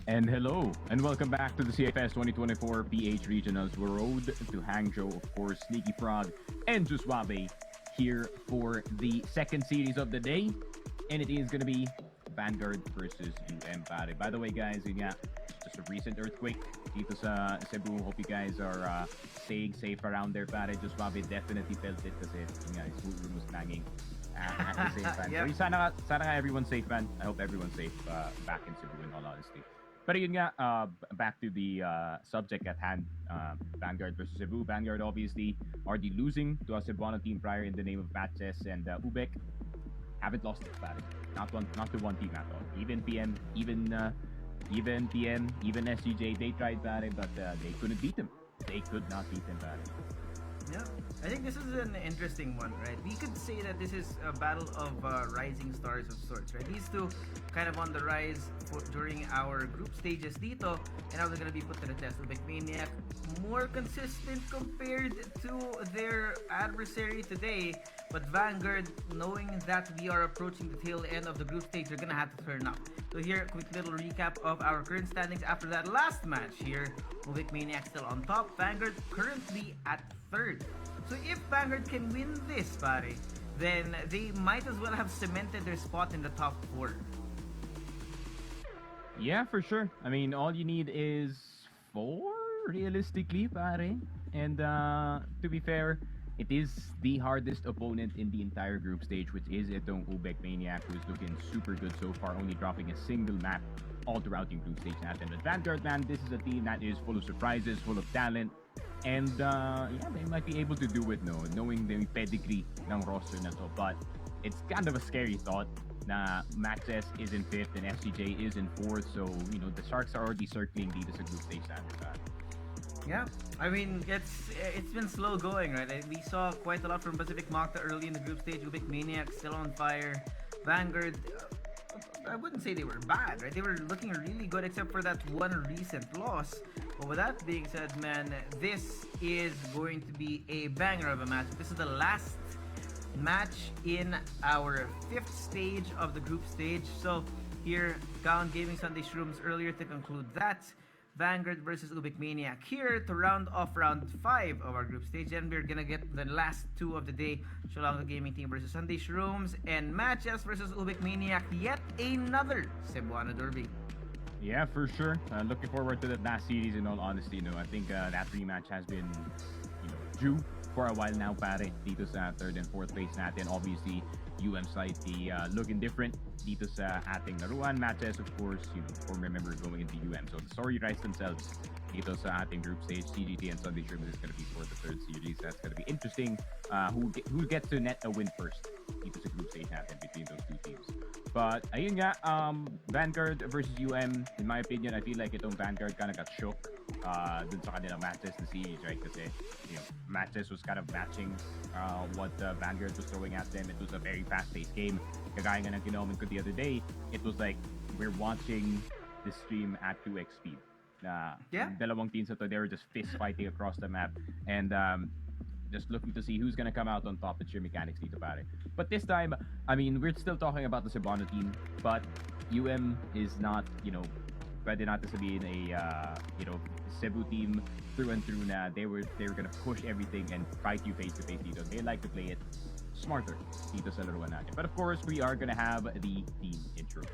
And hello, and welcome back to the CFS24 PH Regionals. We're road to Hangzhou, of course, Sneaky Frog and Juswabe here for the second series of the day. And it is going to be Vanguard versus UM. By the way, guys, yun nga, just a recent earthquake dito sa Cebu. Hope you guys are staying safe around there, pare. Juswabe definitely felt it kasi yun nga, his room was banging at the same time. Yep. So, sana everyone's safe, man. I hope everyone's safe back in Cebu, in all honesty. But yun nga, back to the subject at hand, Vanguard versus Cebu. Vanguard obviously already losing to a Cebuano team prior in the name of Matches, and UBEC haven't lost it, pare. Not to one team at all. Even PM, even PM, even SGJ, they tried, pare, but they couldn't beat them. They could not beat them, pare. Yeah, I think this is an interesting one, right? We could say that this is a battle of rising stars of sorts, right? These two kind of on the rise during our group stages dito, and now they're going to be put to the test. UBECManiac more consistent compared to their adversary today, but Vanguard, knowing that we are approaching the tail end of the group stage, they're going to have to turn up. So here, quick little recap of our current standings after that last match here. UBECManiac still on top, Vanguard currently at third. So if Vanguard can win this, pare, then they might as well have cemented their spot in the top 4. Yeah, for sure. I mean, all you need is 4, realistically, pare. And to be fair, it is the hardest opponent in the entire group stage, which is itong UBECManiac, who's looking super good so far, only dropping a single map all throughout the group stage natin. But Vanguard, man, this is a team that is full of surprises, full of talent, and yeah, they might be able to do it, no, knowing the pedigree ng roster na to. But it's kind of a scary thought na Maxes is in 5th and SCJ is in 4th, so, you know, the Sharks are already circling dito sa group stage natin. Yeah, I mean, it's been slow going, right? We saw quite a lot from Pacific Mocta early in the group stage. UBECManiac still on fire. Vanguard, I wouldn't say they were bad, right? They were looking really good except for that one recent loss. But with that being said, man, this is going to be a banger of a match. This is the last match in our 5th stage of the group stage. So here, Count Gaming Sunday Shrooms earlier to conclude that. Vanguard versus UBECManiac here to round off round 5 of our group stage. And we're gonna get the last 2 of the day. Shalonga Gaming Team versus Sunday Shrooms and Matches versus UBECManiac. Yet another Cebuano Derby. Yeah, for sure. Looking forward to that last series, in all honesty. You know, I think that rematch has been, you know, due for a while now, pare. Dito sa 3rd and 4th place natin. Obviously, UM slightly looking different dito sa ating laruan. Matches, of course, you know, former member going into UM. So the story writes themselves dito sa ating group stage. CGT and Sunday Shrooms is going to be for the 3rd series. That's going to be interesting. Who gets to net a win first dito sa group stage natin between those two teams. But ayun nga, Vanguard versus UM, in my opinion, I feel like itong Vanguard kind of got shook dun sa kanilang matches na series, right? Kasi, you know, matches was kind of matching what Vanguard was throwing at them. It was a very fast-paced game. Kagaya nga ng kinomen ko the other day, it was like we're watching the stream at 2x speed. Na dalawang teams ito, they were just fist fighting across the map. And just looking to see who's gonna come out on top with your mechanics dito, pare. But this time, I mean, we're still talking about the Cebuano team, but UM is not, you know, pwede natin sabihin a, you know, Cebu team through and through na they were gonna push everything and fight you face to face dito. They like to play it smarter dito sa laruan natin. But of course, we are gonna have the team intros.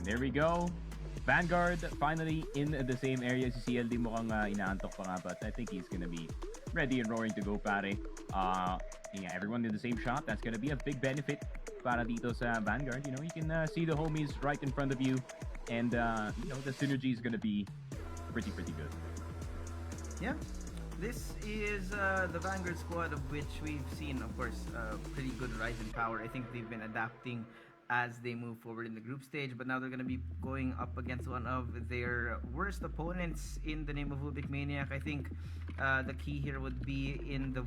There we go. Vanguard finally in the same area. Si CLD mukhang inaantok pa nga, but I think he's gonna be ready and roaring to go, pare. Yeah, everyone in the same shot. That's gonna be a big benefit para dito sa Vanguard. You know, you can see the homies right in front of you, and you know, the synergy is gonna be pretty good. Yeah. This is the Vanguard squad of which we've seen, of course, pretty good rise in power. I think they've been adapting as they move forward in the group stage. But now they're going to be going up against one of their worst opponents in the name of UBECManiac. I think the key here would be in the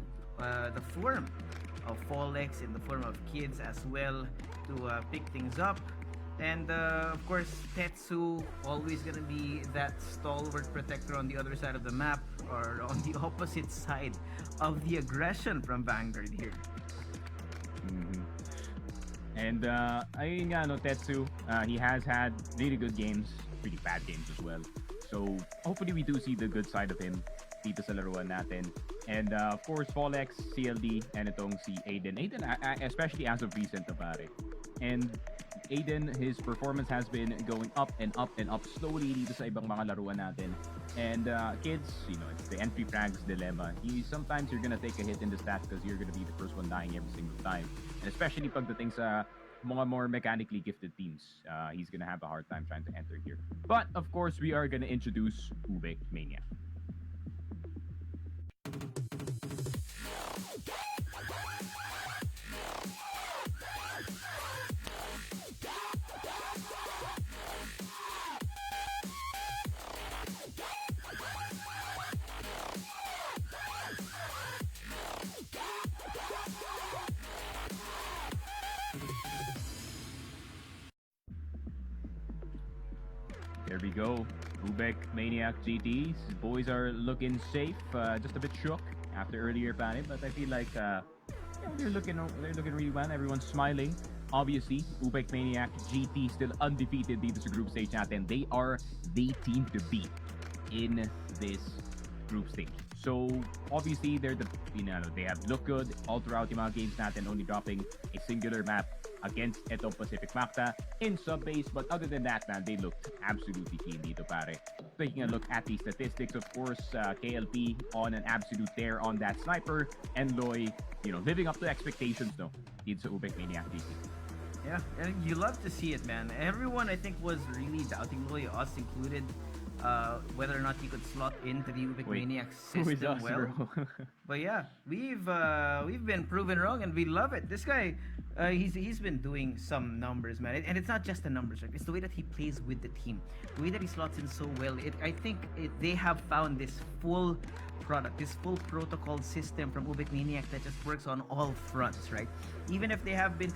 form of Folex, in the form of Kids as well, to pick things up. And of course, Tetsu, always gonna be that stalwart protector on the other side of the map, or on the opposite side of the aggression from Vanguard here. Mm-hmm. And ayun nga, no, Tetsu, he has had really good games, pretty bad games as well. So hopefully we do see the good side of him dito sa laruan natin. And of course, Folex, CLD, and itong si Aiden. Aiden, especially as of recent, pare. And Aiden, his performance has been going up and up and up slowly dito sa ibang mga laruan natin. And Kids, you know, it's the entry frags dilemma. Sometimes you're gonna take a hit in the stats because you're gonna be the first one dying every single time. And especially pagdating sa mga more mechanically gifted teams, he's gonna have a hard time trying to enter here. But of course, we are gonna introduce UBECManiac. There we go. UBECManiac GTs. Boys are looking safe. Just a bit shook after earlier banning, but I feel like they're looking really well. Everyone's smiling. Obviously, UBECManiac GT still undefeated dito sa group stage natin. They are the team to beat in this group stage. So obviously they have looked good all throughout the mga games natin, only dropping a singular map against itong Pacific Macta in sub-base. But other than that, man, they looked absolutely keen dito, pare. Taking a look at the statistics, of course, KLP on an absolute tear on that sniper, and Loy, living up to expectations, no, dito sa UBECManiac GT. Yeah, and you love to see it, man. Everyone, I think, was really doubting Loy, us included, whether or not he could slot into the UBECManiac system well. But yeah, we've been proven wrong, and we love it. This guy, he's been doing some numbers, man. And it's not just the numbers, right? It's the way that he plays with the team, the way that he slots in so well. I think they have found this full product, this full protocol system from UBECManiac that just works on all fronts, right? Even if they have been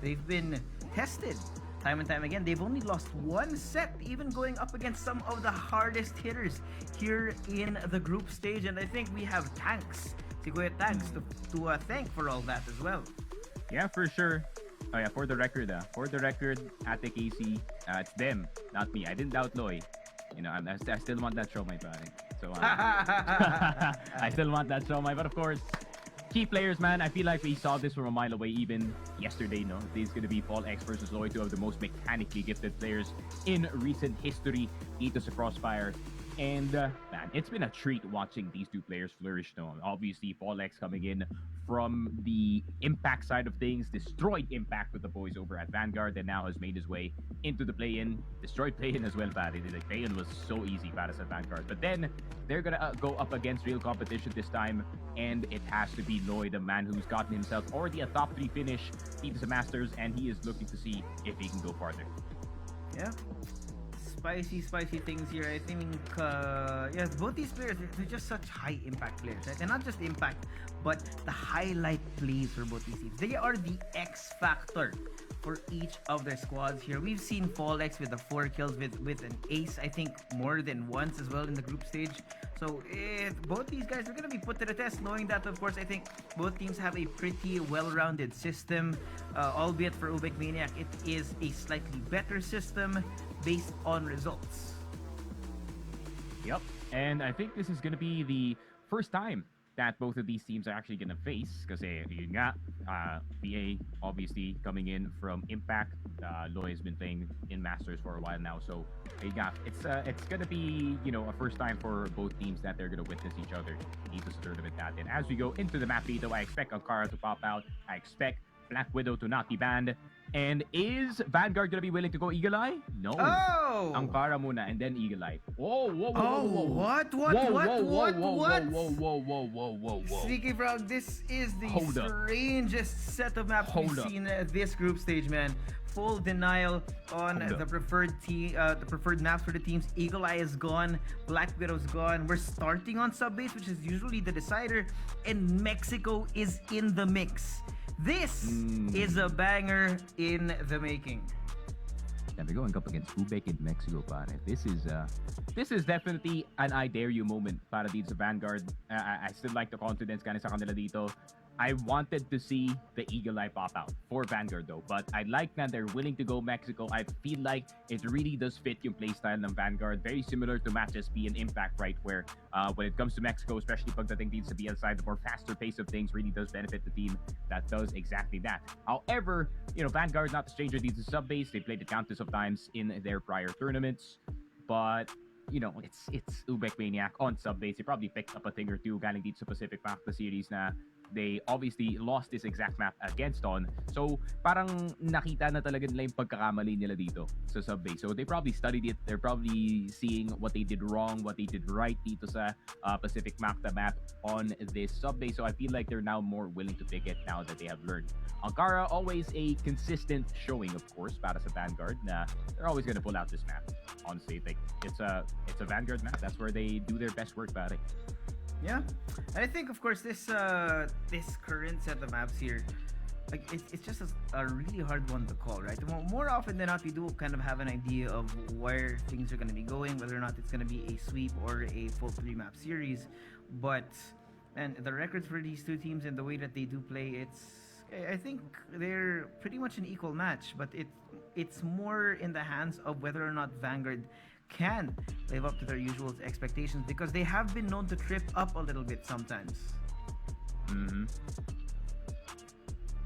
they've been tested time and time again. They've only lost one set, even going up against some of the hardest hitters here in the group stage. And I think we have Tanks, Siguya Tanks, to thank for all that as well. Yeah, for sure. Oh yeah, for the record, Ate Casey, it's them, not me. I didn't doubt Loy. I still want that show, my pare. So I still want that show, but of course, key players, man. I feel like we saw this from a mile away even yesterday, no? This is going to be Folex versus Loy, two of the most mechanically gifted players in recent history dito sa Crossfire. And man, it's been a treat watching these two players flourish, no? Obviously, Folex coming in from the Impact side of things, destroyed Impact with the boys over at Vanguard, and now has made his way into the play-in, destroyed play-in as well, pare. The play-in was so easy para sa Vanguard. But then, they're gonna go up against real competition this time, and it has to be Loy, the man who's gotten himself already a top 3 finish dito sa Masters, and he is looking to see if he can go farther. Yeah. Spicy things here. I think, both these players, they're just such high impact players, right? And not just impact, but the highlight plays for both these teams. They are the X factor for each of their squads here. We've seen Folex with the 4 kills with an ace, I think, more than once as well in the group stage. So both these guys are going to be put to the test, knowing that, of course, I think both teams have a pretty well-rounded system, albeit for UBECManiac, it is a slightly better system based on results. Yep, and I think this is going to be the first time that both of these teams are actually going to face, because yun nga, PA obviously coming in from Impact. Loy has been playing in Masters for a while now, so it's going to be a first time for both teams that they're going to witness each other in this tournament. And as we go into the map veto, I expect Ankara to pop out. I expect Black Widow to not be banned. And is Vanguard gonna be willing to go Eagle Eye? No. Oh! Ankara muna and then Eagle Eye. Whoa, whoa, whoa, Oh, whoa, whoa. what? Whoa, whoa, whoa, whoa. Sneaky Frog, this is the Hold up. strangest set of maps Hold we've up. seen at this group stage, man. Full denial on Hold the up. preferred maps for the teams. Eagle Eye is gone, Black Widow's gone. We're starting on Subbase, which is usually the decider, and Mexico is in the mix. This is a banger in the making. Yeah, they're going up against UBEC in Mexico, pare. This is definitely an I dare you moment para dito sa Vanguard. I still like the confidence kind of sa kanila dito. I wanted to see the Eagle Eye pop out for Vanguard though, but I like that they're willing to go Mexico. I feel like it really does fit yung playstyle ng Vanguard. Very similar to Match SP and Impact, right? Where when it comes to Mexico, especially pagdating dito sa BL side, the more faster pace of things really does benefit the team that does exactly that. However, Vanguard not a stranger dito sa Subbase. They played it countless of times in their prior tournaments, but it's UBECManiac on Subbase. They probably picked up a thing or two galing dito sa Pacific Mafia series na they obviously lost this exact map against on. So, parang nakita na talaga nila yung pagkakamali nila dito sa Subbase. So, they probably studied it. They're probably seeing what they did wrong, what they did right dito sa Pacific Mafia map on this Subbase. So, I feel like they're now more willing to pick it now that they have learned. Ankara, always a consistent showing, of course, para sa Vanguard na they're always gonna pull out this map. Honestly, like, it's a Vanguard map. That's where they do their best work, pare. Yeah, and I think, of course, this current set of maps here, like it's just a really hard one to call, right? More often than not, we do kind of have an idea of where things are going to be going, whether or not it's going to be a sweep or a full 3-map series. But and the records for these two teams and the way that they do play, I think they're pretty much an equal match. But it's more in the hands of whether or not Vanguard can live up to their usual expectations, because they have been known to trip up a little bit sometimes.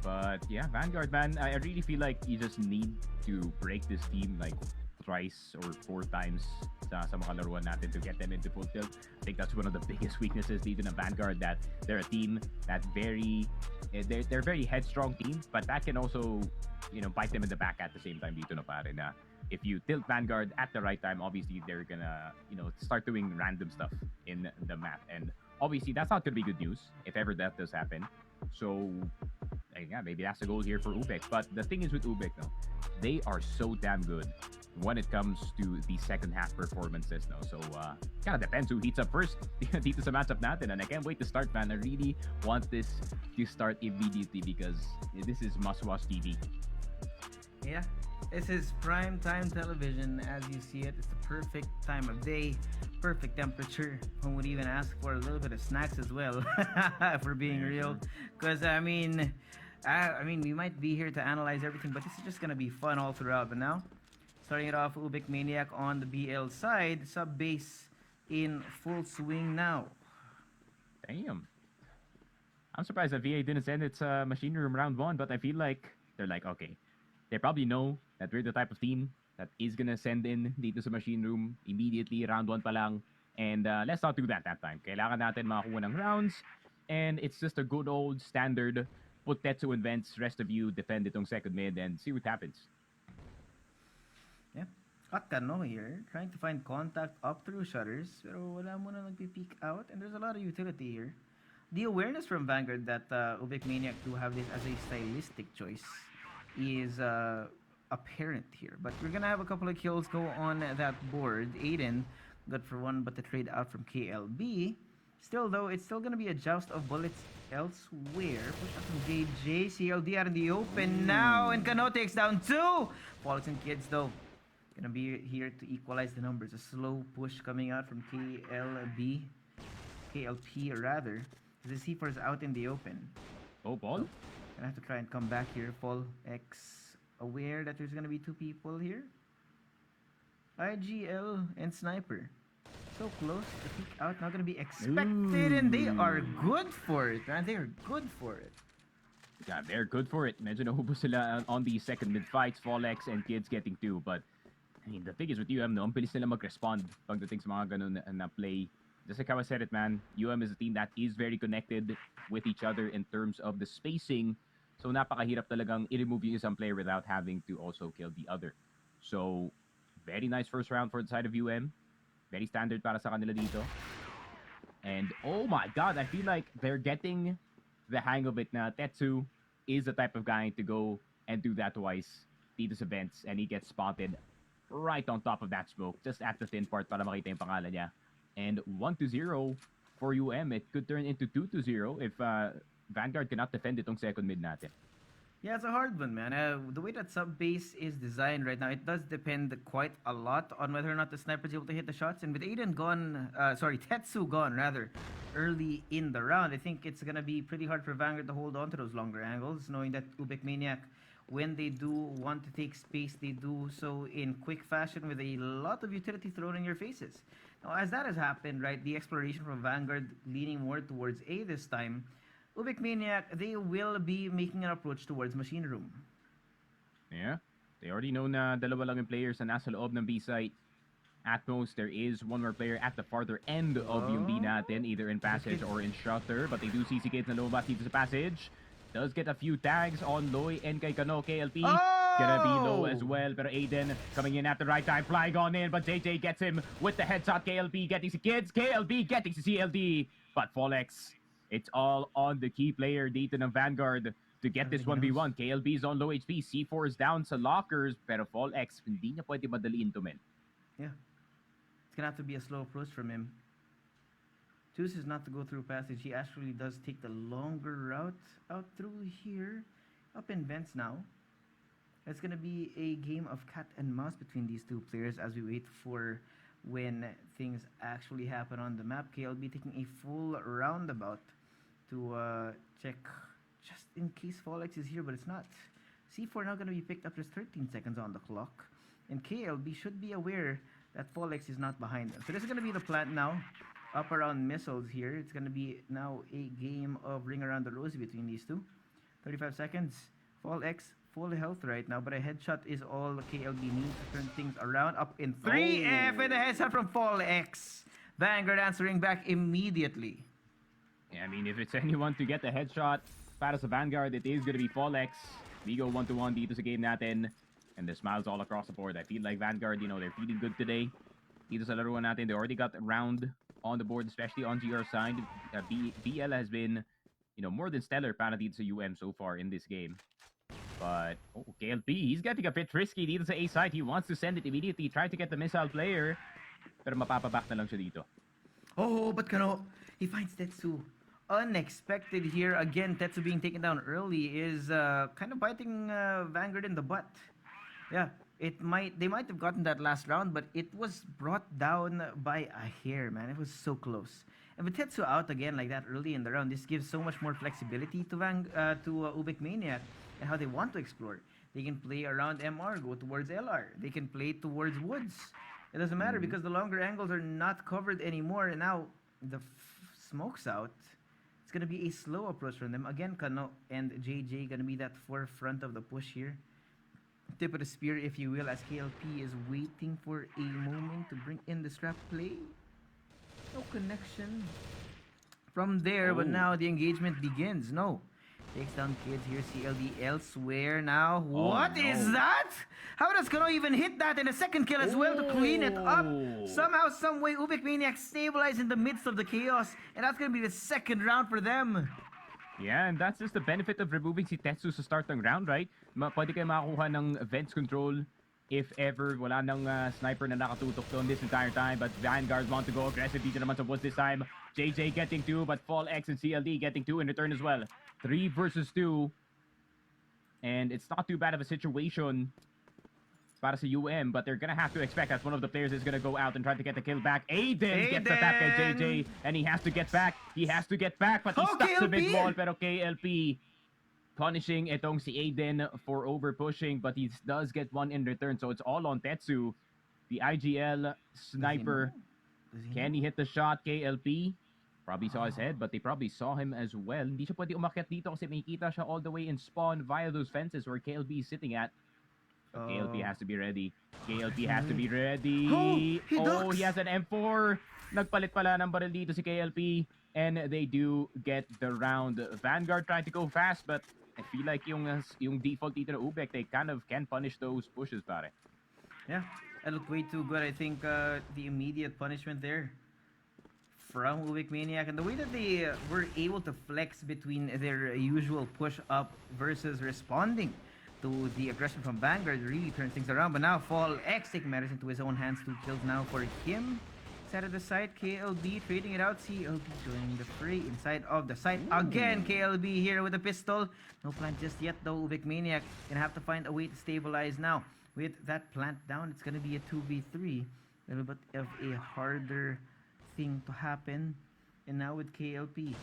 But yeah, Vanguard, man, I really feel like you just need to break this team like thrice or 4 times sa mga laruan natin to get them into full tilt. I think that's one of the biggest weaknesses dito ng Vanguard, that they're a team that they're very headstrong team, but that can also bite them in the back at the same time dito na pare na if you tilt Vanguard at the right time, obviously they're gonna start doing random stuff in the map, and obviously that's not gonna be good news if ever that does happen. So yeah, maybe that's the goal here for UBEC. But the thing is with UBEC though, they are so damn good when it comes to the second half performances now. So kind of depends who heats up first dito sa matchup natin, and I can't wait to start, man. I really want this to start immediately because this is must-watch TV. Yeah, this is prime time television as you see it. It's the perfect time of day, perfect temperature. One would even ask for a little bit of snacks as well, if we're being real. Because I mean, we might be here to analyze everything, but this is just gonna be fun all throughout. But now, starting it off, UBECManiac on the BL side, Subbase in full swing now. Damn. I'm surprised that VA didn't send its machine room round 1, but I feel like they're like, okay, they probably know that we're the type of team that is gonna send in dito sa machine room immediately, round 1 pa lang. And let's not do that time. Kailangan natin makakuha ng rounds. And it's just a good old standard, put Tetsu in vents, rest of you defend itong second mid and see what happens. Yeah. Akano here, trying to find contact up through shutters, pero wala muna nagpipeek out, and there's a lot of utility here. The awareness from Vanguard that UBECManiac do have this as a stylistic choice is apparent here. But we're gonna have a couple of kills go on that board. Aiden got for 1, but the trade out from KLB. Still though, it's still gonna be a joust of bullets elsewhere. Push up from JJ, CLD out in the open now, and Kano takes down 2! Pollux and Kids though, gonna be here to equalize the numbers. A slow push coming out from KLP rather. The C4 is out in the open. Oh, Paul? Gonna have to try and come back here. Paul X aware that there's gonna be 2 people here. IGL and Sniper. So close to peek out. Not gonna be expected, and they are good for it, man. They are good for it. Yeah, they're good for it. Medyo nahubos sila on the second mid fights, Folex and Kids getting 2. But I mean, the thing is with UM, no, ang bilis nila mag-respond pagdating sa mga ganun na play. Just like how I said it, man, UM is a team that is very connected with each other in terms of the spacing. So napakahirap talagang i-remove yung isang player without having to also kill the other. So, very nice first round for the side of UM. Very standard para sa kanila dito. And oh my god, I feel like they're getting the hang of it na Tetsu is the type of guy to go and do that twice dito sa vents, and he gets spotted right on top of that smoke, just at the thin part para makita yung pangalan niya. And 1-0 for UM. It could turn into 2-0 if Vanguard cannot defend itong second mid natin. Yeah, it's a hard one, man. The way that sub base is designed right now, it does depend quite a lot on whether or not the sniper is able to hit the shots. And with Aiden gone, Tetsu gone rather, early in the round, I think it's gonna be pretty hard for Vanguard to hold on to those longer angles, knowing that UBECManiac, when they do want to take space, they do so in quick fashion with a lot of utility thrown in your faces. Now, as that has happened, right, the exploration from Vanguard leaning more towards A this time, UBECManiac, they will be making an approach towards Machine Room. Yeah, they already know na dalawa lang yung players na nasa loob ng B site. At most, there is one more player at the farther end of yung B natin, either in Passage or in Shutter. But they do see si Kids na lumabas dito sa Passage. Does get a few tags on Loy and kay Kano. KLP gonna be low as well. Pero Aiden coming in at the right time, flying on in. But JJ gets him with the headshot. KLP getting si Kids. KLP getting si CLD. But Folex, it's all on the key player dito ng Vanguard to get this 1v1. KLB is on low HP. C4 is down sa lockers. Pero Folex, hindi niya pwede madaliin to, men. Yeah. It's gonna have to be a slow approach from him. Chooses not to go through Passage. He actually does take the longer route out through here. Up in vents now. It's gonna be a game of cat and mouse between these two players as we wait for when things actually happen on the map. KLB taking a full roundabout to check just in case Folex is here, but it's not. C4 now gonna be picked up. There's 13 seconds on the clock. And KLB should be aware that Folex is not behind them. So this is gonna be the plant now. Up around missiles here. It's gonna be now a game of ring around the rosy between these two. 35 seconds. Folex full health right now, but a headshot is all KLB needs to turn things around. Up in 3F and a headshot from Folex. Vanguard answering back immediately. Yeah, I mean, if it's anyone to get the headshot para sa Vanguard, it is gonna be Folex. We go 1-1 dito sa game natin. And the smiles all across the board. I feel like Vanguard, they're feeling good today. Dito sa laruan natin, they already got a round on the board, especially on GR side. BL has been, more than stellar para dito sa UM so far in this game. But, KLP, he's getting a bit risky dito sa A side. He wants to send it immediately, try to get the missile player. Pero mapapaback na lang siya dito. Oh, but Kano, he finds Tetsu. Unexpected here. Again, Tetsu being taken down early is kind of biting Vanguard in the butt. Yeah, they might have gotten that last round, but it was brought down by a hair, man. It was so close. And with Tetsu out again like that early in the round, this gives so much more flexibility to UBECManiac and how they want to explore. They can play around MR, go towards LR. They can play towards Woods. It doesn't matter because the longer angles are not covered anymore. And now the smoke's out. It's gonna be a slow approach from them. Again, Kano and JJ gonna be that forefront of the push here. Tip of the spear, if you will, as KLP is waiting for a moment to bring in the strap play. No connection from there, but now the engagement begins. No. Takes down Kids here, CLD elsewhere now. What is that? How does Kano even hit that in a second kill as well to clean it up? Somehow, some way, UBECManiac stabilized in the midst of the chaos, and that's gonna be the second round for them. Yeah, and that's just the benefit of removing si Tetsu sa start ng round, right? Pwede kayo makakuha ng vents control if ever wala nang sniper na nakatutok doon this entire time. But Vanguard want to go aggressive dito naman sa Woods this time. JJ getting 2, but Folex and CLD getting 2 in return as well. 3 versus 2. And it's not too bad of a situation para sa UM, but they're gonna have to expect that one of the players is gonna go out and try to get the kill back. Aiden gets the tap by JJ, and he has to get back. He has to get back, but he's stuck to mid-wall. Pero KLP punishing itong si Aiden for over-pushing, but he does get one in return, so it's all on Tetsu. The IGL sniper. Can he hit the shot? KLP probably saw his head, but they probably saw him as well. Hindi siya pwede umakyat dito kasi makikita siya all the way in spawn via those fences where KLP is sitting at. KLP has to be ready. KLP has to be ready. He has an M4. Nagpalit pala ng baril dito si KLP. And they do get the round. Vanguard trying to go fast, but I feel like yung default dito ng UBEC, they kind of can punish those pushes, pare. Yeah, that looked way too good. I think the immediate punishment there from UBECManiac and the way that they were able to flex between their usual push up versus responding to the aggression from Vanguard really turns things around. But now Fall X taking matters into his own hands. 2 kills now for him. Side of the site, KLB trading it out. CLB joining the fray inside of the site. Again, KLB here with a pistol. No plant just yet though. UBECManiac gonna have to find a way to stabilize now. With that plant down, it's gonna be a 2v3. A little bit of a harder thing to happen. And now with KLP,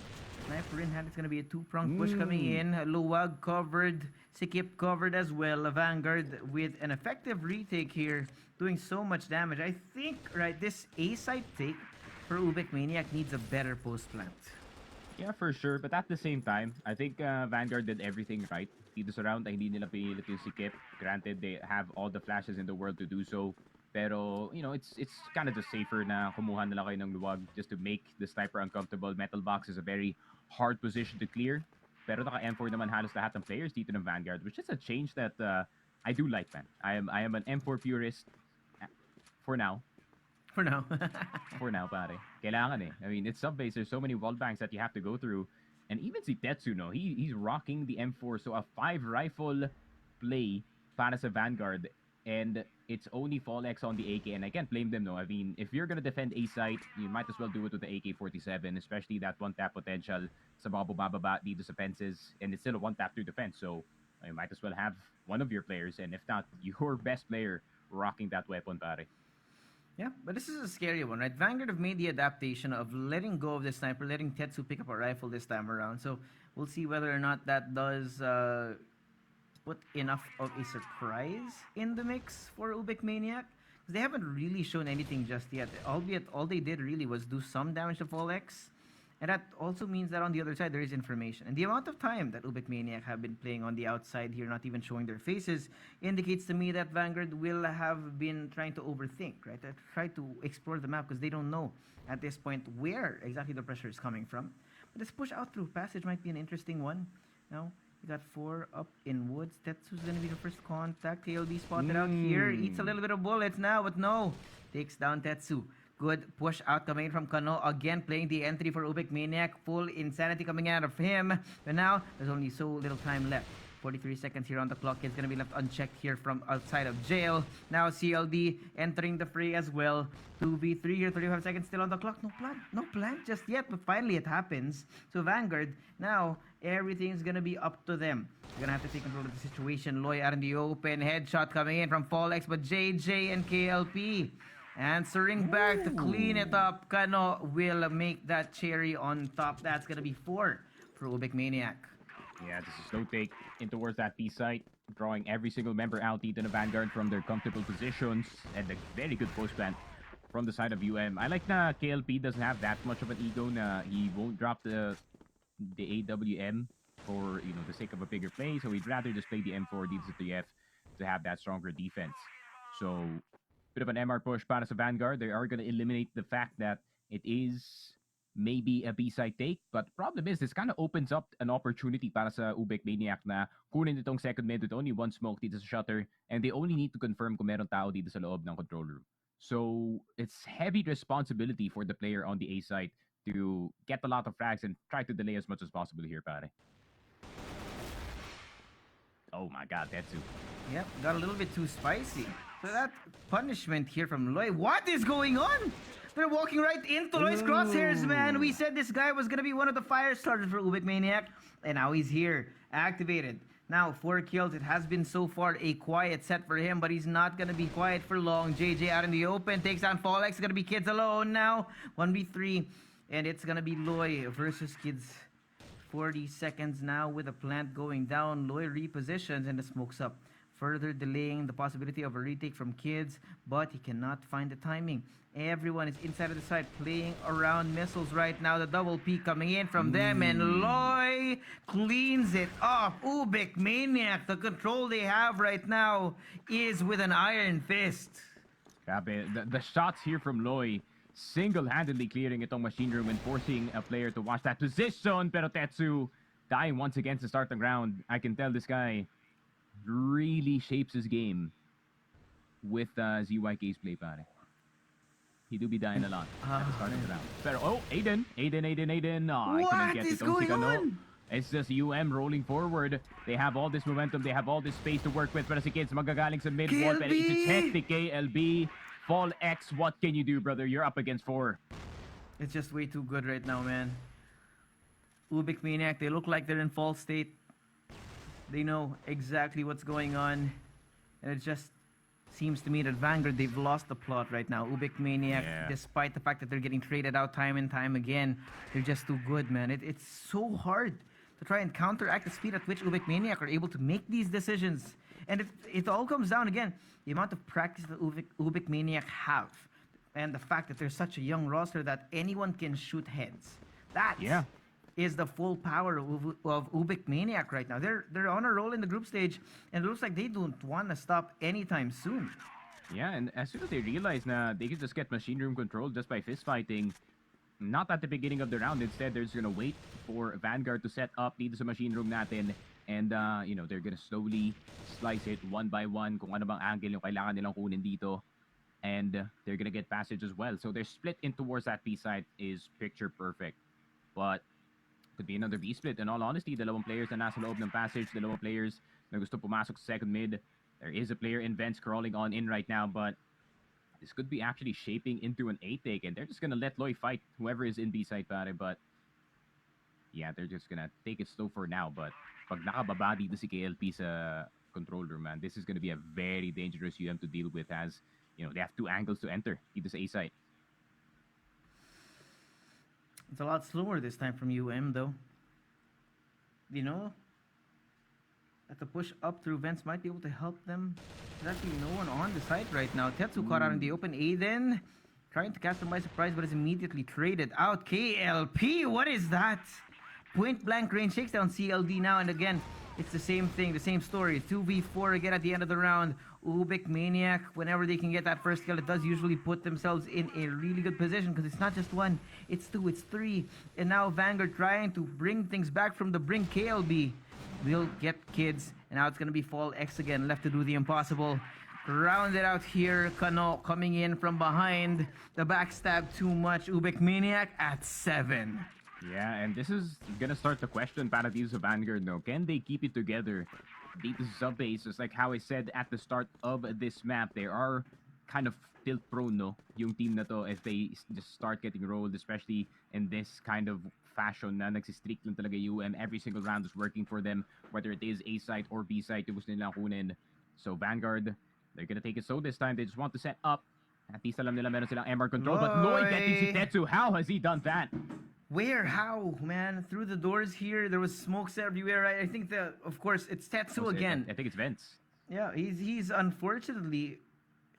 sniper in hand, it's gonna be a 2-pronged push coming in. Luwag covered, Sikip covered as well. Vanguard with an effective retake here, doing so much damage. I think, right, this A-side take for UBECManiac needs a better post plant. Yeah, for sure. But at the same time, I think Vanguard did everything right. Dito sa round, ay hindi nila pinilit yung Sikip. Granted, they have all the flashes in the world to do so. Pero, you know, it's kind of just safer na kumuha nila kayo ng luwag just to make the sniper uncomfortable. Metal box is a very hard position to clear. Pero naka M4 naman halos lahat ng players dito ng Vanguard, which is a change that I do like, man. I am an M4 purist for now. For now. For now, pare. Kailangan eh. I mean, it's sub-base. There's so many wall banks that you have to go through. And even si Tetsu, no, he's rocking the M4. So a 5-rifle play para sa Vanguard. And it's only Fall X on the AK. And I can't blame them, no. I mean, if you're gonna defend A site, you might as well do it with the AK-47, especially that one-tap potential sa mga bababa dito sa fences. And it's still a one-tap through defense. So you might as well have one of your players. And if not, your best player rocking that weapon, pare. Yeah, but this is a scary one, right? Vanguard have made the adaptation of letting go of the sniper, letting Tetsu pick up a rifle this time around. So we'll see whether or not that does put enough of a surprise in the mix for UBECManiac. Because they haven't really shown anything just yet. Albeit, all they did really was do some damage to Fall X. And that also means that on the other side, there is information. And the amount of time that UBECManiac have been playing on the outside here, not even showing their faces, indicates to me that Vanguard will have been trying to overthink, right? Try to explore the map because they don't know at this point where exactly the pressure is coming from. But this push out through passage might be an interesting one. Now, we got 4 up in woods. Tetsu's going to be the first contact. KLB spotted out here. Eats a little bit of bullets now, but no. Takes down Tetsu. Good push out coming in from Kano. Again, playing the entry for UBECManiac. Full insanity coming out of him. But now, there's only so little time left. 43 seconds here on the clock. It's going to be left unchecked here from outside of jail. Now, CLD entering the fray as well. 2v3 here. 35 seconds still on the clock. No plan. No plan just yet. But finally, it happens. So, Vanguard, now, everything's going to be up to them. They're going to have to take control of the situation. Loy out in the open. Headshot coming in from Fall X. But JJ and KLP answering back to clean it up. Kano will make that cherry on top. That's going to be 4 for UBECManiac. Yeah, this is slow take in towards that B site, drawing every single member out dito na Vanguard from their comfortable positions, and a very good post plant from the side of UM. I like na KLP doesn't have that much of an ego na he won't drop the AWM for, you know, the sake of a bigger play, so he'd rather just play the M4 D3F to have that stronger defense. So, bit of an MR push para sa Vanguard. They are going to eliminate the fact that it is maybe a B-side take, but problem is this kind of opens up an opportunity para sa UBECManiac na kunin itong second mid with only one smoke dito sa shutter, and they only need to confirm kung meron tao dito sa loob ng control room. So it's heavy responsibility for the player on the A side to get a lot of frags and try to delay as much as possible here, pare. Oh my god, Tetsu. Yep, got a little bit too spicy. So that punishment here from Loy. What is going on? They're walking right into Loy's crosshairs, man. We said this guy was going to be one of the fire starters for UBECManiac, and now he's here, activated. Now, 4 kills. It has been so far a quiet set for him, but he's not going to be quiet for long. JJ out in the open, takes down Fall X. It's going to be Kids alone now. 1v3, and it's going to be Loy versus Kids. 40 seconds now with the plant going down. Loy repositions and the smoke's up, further delaying the possibility of a retake from Kids, but he cannot find the timing. Everyone is inside of the site playing around missiles right now. The double peek coming in from them, and Loy cleans it up. UBECManiac, the control they have right now is with an iron fist. Grabe, the shots here from Loy, single-handedly clearing itong machine room and forcing a player to watch that position. Pero Tetsu dying once again to start the ground. I can tell this guy really shapes his game with ZYK's play, pare. He do be dying a lot at the start of the round. Pero, oh, Aiden. I couldn't get is it. going on? It's just rolling forward. They have all this momentum. They have all this space to work with. Pero si Kids magagaling sa mid-wall. Pero it's a check the KLB. Fall X, what can you do, brother? You're up against 4. It's just way too good right now, man. UBECManiac, they look like they're in fall state. They know exactly what's going on. And it just seems to me that Vanguard, they've lost the plot right now. UBECManiac, despite the fact that they're getting traded out time and time again, they're just too good, man. It's so hard to try and counteract the speed at which UBECManiac are able to make these decisions. And it all comes down, again, the amount of practice that UBECManiac have. And the fact that there's such a young roster that anyone can shoot heads. That is the full power of UBECManiac right now. They're on a roll in the group stage, and it looks like they don't want to stop anytime soon. Yeah, and as soon as they realize na they can just get machine room control just by fist fighting, not at the beginning of the round. Instead, they're just gonna wait for Vanguard to set up dito sa machine room natin, and they're gonna slowly slice it one by one kung ano bang angle yung kailangan nilang kunin dito, and they're gonna get passage as well. So their split in towards that B side is picture perfect, but could be another B split. In all honesty, dalawang players na nasa loob ng passage, dalawang players na gusto pumasok sa second mid. There is a player in vents crawling on in right now, but this could be actually shaping into an A take, and they're just gonna let Loy fight whoever is in B side, pare. But yeah, they're just gonna take it slow for now. But pag nakababa dito si KLP sa control room, man, this is gonna be a very dangerous UM to deal with, as they have 2 angles to enter dito sa A side. It's a lot slower this time from UM, though. That the push up through vents might be able to help them. There's actually no one on the site right now. Tetsu caught out in the open. Aiden trying to catch them by surprise, but is immediately traded out. KLP, what is that? Point blank range shakes down CLD now, and again, it's the same thing, the same story. 2v4 again at the end of the round. UBECManiac, whenever they can get that first kill, it does usually put themselves in a really good position, because it's not just 1, it's 2, it's 3. And now Vanguard trying to bring things back from the brink. KLB will get Kids, and now it's going to be Fall X again, left to do the impossible. Rounded out here, Kano coming in from behind. The backstab too much. UBECManiac at 7. Yeah, and this is gonna start the question para dito sa Vanguard, no? Can they keep it together dito sa base? Just like how I said at the start of this map, they are kind of tilt prone, no? Yung team na to, if they just start getting rolled, especially in this kind of fashion na nagsistreak lang talaga UM. Every single round is working for them, whether it is A side or B side, yung gusto nilang kunin. So Vanguard, they're gonna take it so this time. They just want to set up. At least alam nila meron silang MR control, but Loy getting si Tetsu. How has he done that? Where? How? Man, through the doors here, there was smokes everywhere. I think of course, it's Tetsu again. I think it's vents. Yeah, he's unfortunately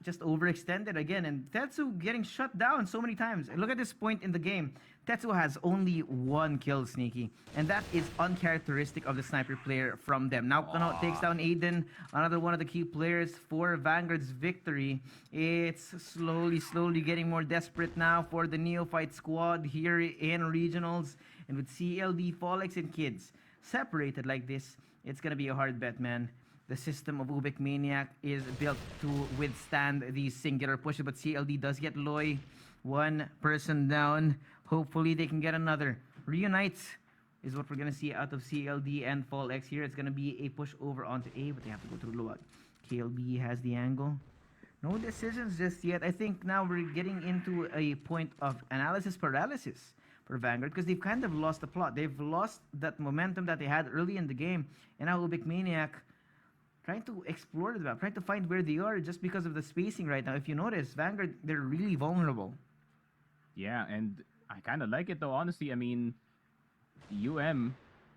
just overextended again, and Tetsu getting shut down so many times. And look at this point in the game. Tetsu has only 1 kill, Sneaky, and that is uncharacteristic of the sniper player from them. Now Kano takes down Aiden, another one of the key players for Vanguard's victory. It's slowly getting more desperate now for the Neophyte squad here in Regionals, and with CLD, Folex, and Kids separated like this, it's gonna be a hard bet, man. The system of UBECManiac is built to withstand these singular pushes, but CLD does get Loy. 1 person down. Hopefully they can get another. Reunite is what we're going to see out of CLD and Fall X here. It's going to be a push over onto A, but they have to go through Luwag. KLB has the angle. No decisions just yet. I think now we're getting into a point of analysis paralysis for Vanguard, because they've kind of lost the plot. They've lost that momentum that they had early in the game. And now UBECManiac trying to explore the map, trying to find where they are just because of the spacing right now. If you notice, Vanguard, they're really vulnerable. Yeah, and I kind of like it though, honestly. I mean, UM,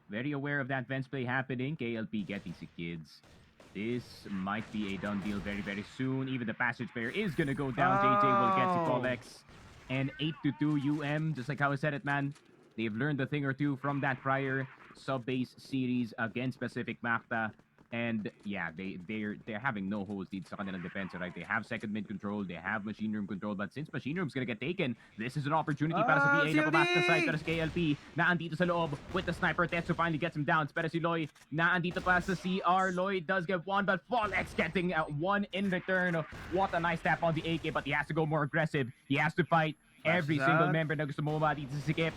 very aware of that vents play happening. KLP getting si Kids. This might be a done deal very, very soon. Even the passage player is going to go down. JJ will get si Polex. And 8-2 UM, just like how I said it, man. They've learned a thing or two from that prior sub-base series against Pacific Macta. And yeah, they're having no holes dito sa kanilang defense, right? They have second mid control, they have machine room control, but since machine room's gonna get taken, this is an opportunity para sa VA na pumasok na side, pero sa KLP na andito sa loob with the sniper. Tetsu finally gets him down. Pero si Loy na andito pa sa CR. Loy does get one, but Fallex getting one in return. What a nice tap on the AK, but he has to go more aggressive. He has to fight every single member na gusto mo dito sa Sikip.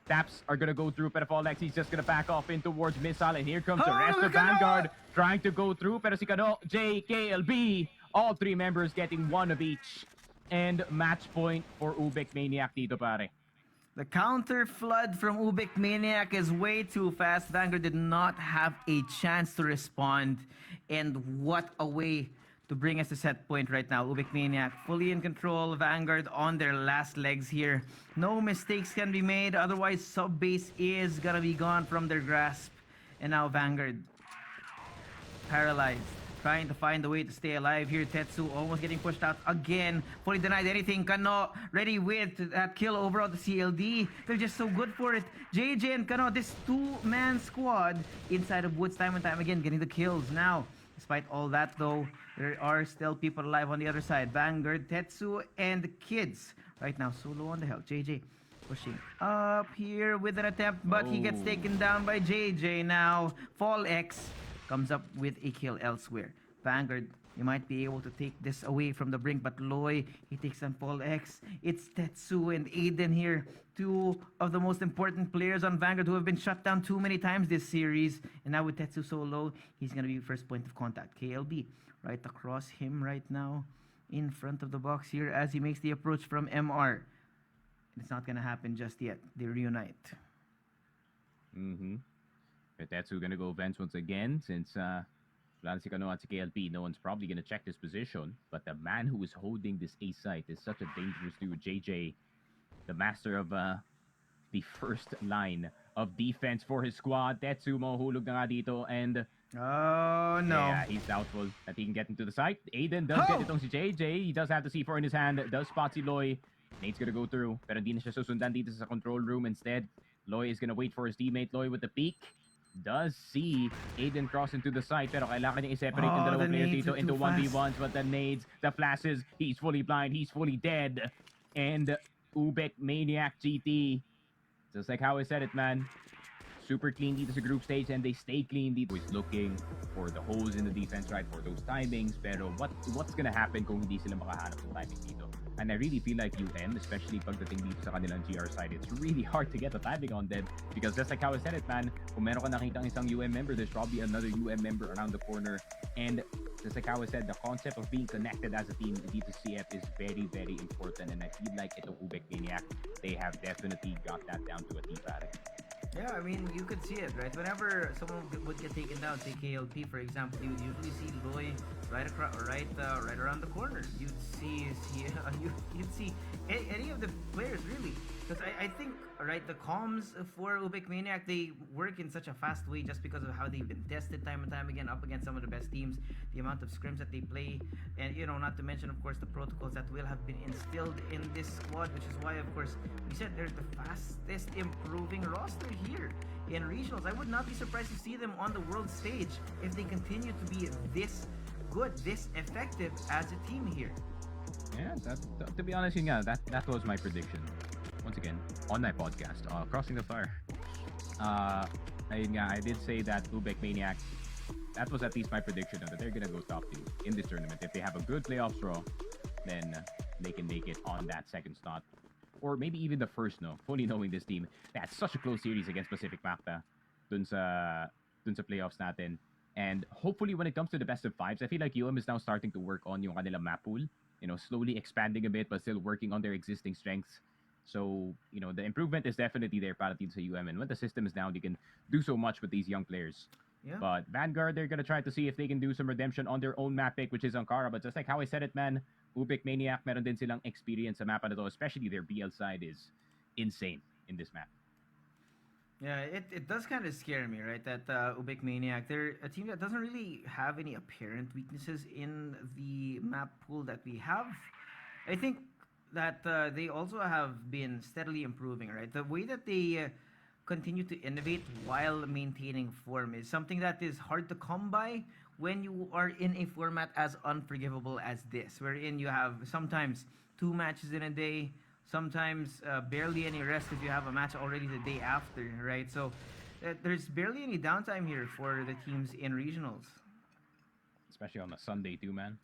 Taps are gonna go through, pero Fallex, he's just gonna back off in towards Missile, and here comes the rest of Vanguard trying to go through, pero si Kano, JKLB, all three members getting one of each, and match point for UBECManiac dito, pare. The counter flood from UBECManiac is way too fast. Vanguard did not have a chance to respond, and what a way to bring us to set point right now. UBECManiac fully in control. Vanguard on their last legs here. No mistakes can be made, otherwise sub base is gonna be gone from their grasp. And now Vanguard paralyzed, trying to find a way to stay alive here. Tetsu almost getting pushed out again. Fully denied anything. Kano ready with that kill over on the CLD. They're just so good for it. JJ and Kano, this two-man squad inside of Woods time and time again, getting the kills. Now, despite all that though, there are still people alive on the other side. Vanguard, Tetsu, and the kids. Right now, solo on the hill. JJ pushing up here with an attempt, but he gets taken down by JJ now. Fallex comes up with a kill elsewhere. Vanguard, you might be able to take this away from the brink, but Loy, he takes on Fallex. It's Tetsu and Aiden here, two of the most important players on Vanguard who have been shut down too many times this series. And now with Tetsu so low, he's going to be first point of contact. KLB right across him right now in front of the box here as he makes the approach from MR. It's not going to happen just yet. They reunite. But Tetsu gonna go Vents once again since wala si Kano at si KLP. No one's probably gonna check this position. But the man who is holding this A site is such a dangerous dude. JJ, the master of the first line of defense for his squad. Tetsu mahulog na nga dito, and oh no. Yeah, he's doubtful that he can get into the site. Aiden does get itong si JJ. He does have the C4 in his hand. Does spot si Loy. Nate's gonna go through, pero hindi na siya susundan dito sa control room. Instead, Loy is gonna wait for his teammate. Loy with the peek. Does see Aiden cross into the site, pero kailangan niya i-separate yung dalawang players dito into 1v1s, but the nades, the flashes, he's fully blind, he's fully dead. And UBECManiac GT, just like how I said it, man, super clean dito sa group stage, and they stay clean dito. Always looking for the holes in the defense, right, for those timings, pero what's gonna happen kung hindi sila makahanap ng timing dito? And I really feel like UM, especially pagdating dito sa kanilang GR side, it's really hard to get the timing on them, because just like how I said it, man, kung meron ka nakitang isang UM member, there's probably another UM member around the corner. And just like how I said, the concept of being connected as a team dito CF is very, very important, and I feel like itong UBECManiac, they have definitely got that down to a T, pare. Yeah, I mean, you could see it, right? Whenever someone would get taken down, say KLP, for example, you would usually see Loy right across, right around the corner. You'd see any of the players really, because I think, right, the comms for UBECManiac, they work in such a fast way just because of how they've been tested time and time again up against some of the best teams, the amount of scrims that they play, and not to mention, of course, the protocols that will have been instilled in this squad, which is why, of course, we said they're the fastest improving roster here in regionals. I would not be surprised to see them on the world stage if they continue to be this good, this effective as a team here. Yeah, to be honest, that was my prediction. Once again, on my podcast, Crossing the Fire. I did say that UBECManiac, that was at least my prediction, that they're gonna go top 2 in this tournament. If they have a good playoffs draw, then they can make it on that second slot. Or maybe even the first, fully knowing this team. That's such a close series against Pacific Macta dun sa playoffs natin. And hopefully when it comes to the best of 5s, I feel like UM is now starting to work on yung kanilang map pool. Slowly expanding a bit, but still working on their existing strengths. So, the improvement is definitely there para dito sa UM. And when the system is down, you can do so much with these young players. Yeah. But Vanguard, they're gonna try to see if they can do some redemption on their own map pick, which is Ankara. But just like how I said it, man, UBECManiac, meron din silang experience sa map na to, especially their BL side is insane in this map. Yeah, it does kind of scare me, right? That UBECManiac, they're a team that doesn't really have any apparent weaknesses in the map pool that we have. I think that they also have been steadily improving, right? The way that they continue to innovate while maintaining form is something that is hard to come by when you are in a format as unforgivable as this, wherein you have sometimes 2 matches in a day, sometimes barely any rest if you have a match already the day after, right? So there's barely any downtime here for the teams in regionals. Especially on a Sunday too, man.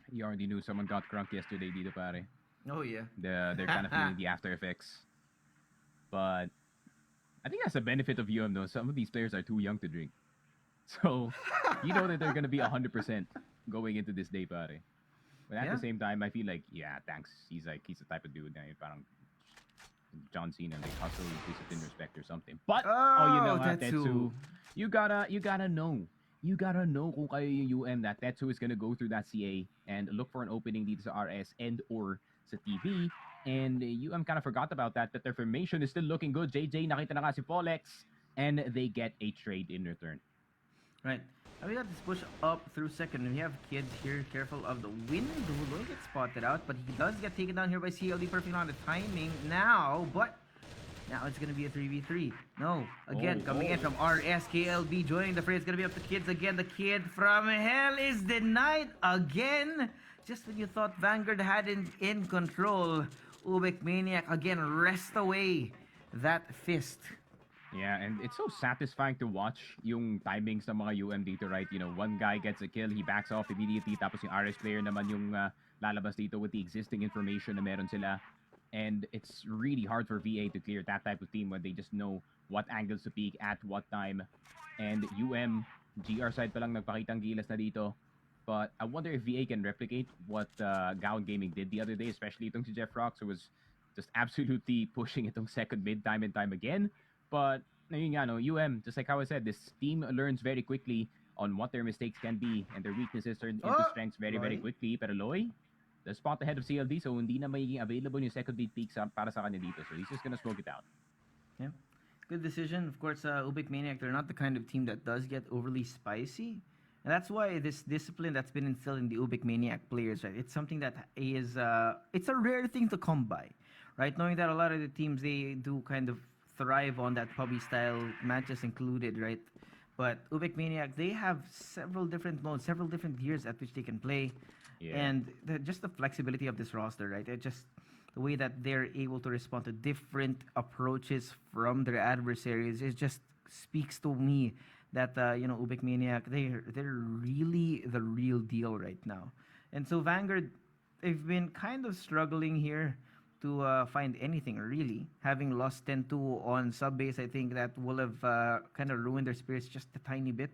You already knew someone got crunk yesterday, dito pare. Oh yeah. They're kind of feeling the after effects. But I think that's a benefit of UM though. Some of these players are too young to drink. So you know that they're gonna be 100% going into this day, pare. But at the same time, I feel like, yeah, thanks. He's the type of dude na parang John Cena, like hustle, discipline, respect or something. But you know what, Tetsu, you gotta know. You gotta know kung kayo yung UM that Tetsu is gonna go through that CA and look for an opening dito sa RS and or sa TV. And UM kind of forgot about that, but their formation is still looking good. JJ, nakita na nga si Polex, and they get a trade in return. Right. And we got this push up through second. And we have kids here careful of the wind. Who will get spotted out, but he does get taken down here by CLD. Perfect on the timing now, but now it's going to be a 3v3. No, again, coming in from RS, KLB joining the fray. It's going to be up to kids again. The kid from hell is denied again. Just when you thought Vanguard had it in control, UBECManiac again wrest away that fist. Yeah, and it's so satisfying to watch yung timings ng mga UM dito, right? You know, one guy gets a kill, he backs off immediately, tapos yung RS player naman yung lalabas dito with the existing information na meron sila. And it's really hard for VA to clear that type of team when they just know what angles to peak at what time. And GR side pa lang nagpakitang gilas na dito. But I wonder if VA can replicate what Gowan Gaming did the other day, especially itong si Jeff Rocks, who was just absolutely pushing itong second mid time and time again. But yun nga, no, just like how I said, this team learns very quickly on what their mistakes can be and their weaknesses turn into strengths very, very quickly. Pero Loy, the spot ahead of CLD, so hindi na magiging available yung second mid peak para sa kanya dito. So he's just gonna smoke it out. Yeah, good decision. Of course, UBECManiac, they're not the kind of team that does get overly spicy. And that's why this discipline that's been instilled in the UBECManiac players, right? It's something that is, it's a rare thing to come by, right? Knowing that a lot of the teams, they do kind of thrive on that PUBG style matches included, right? But UBECManiac, they have several different modes, several different gears at which they can play. Yeah. And just the flexibility of this roster, right? It just the way that they're able to respond to different approaches from their adversaries, it just speaks to me that UBECManiac, they're really the real deal right now. And so Vanguard, they've been kind of struggling here to find anything really. Having lost 10-2 on sub base, I think that will have kind of ruined their spirits just a tiny bit.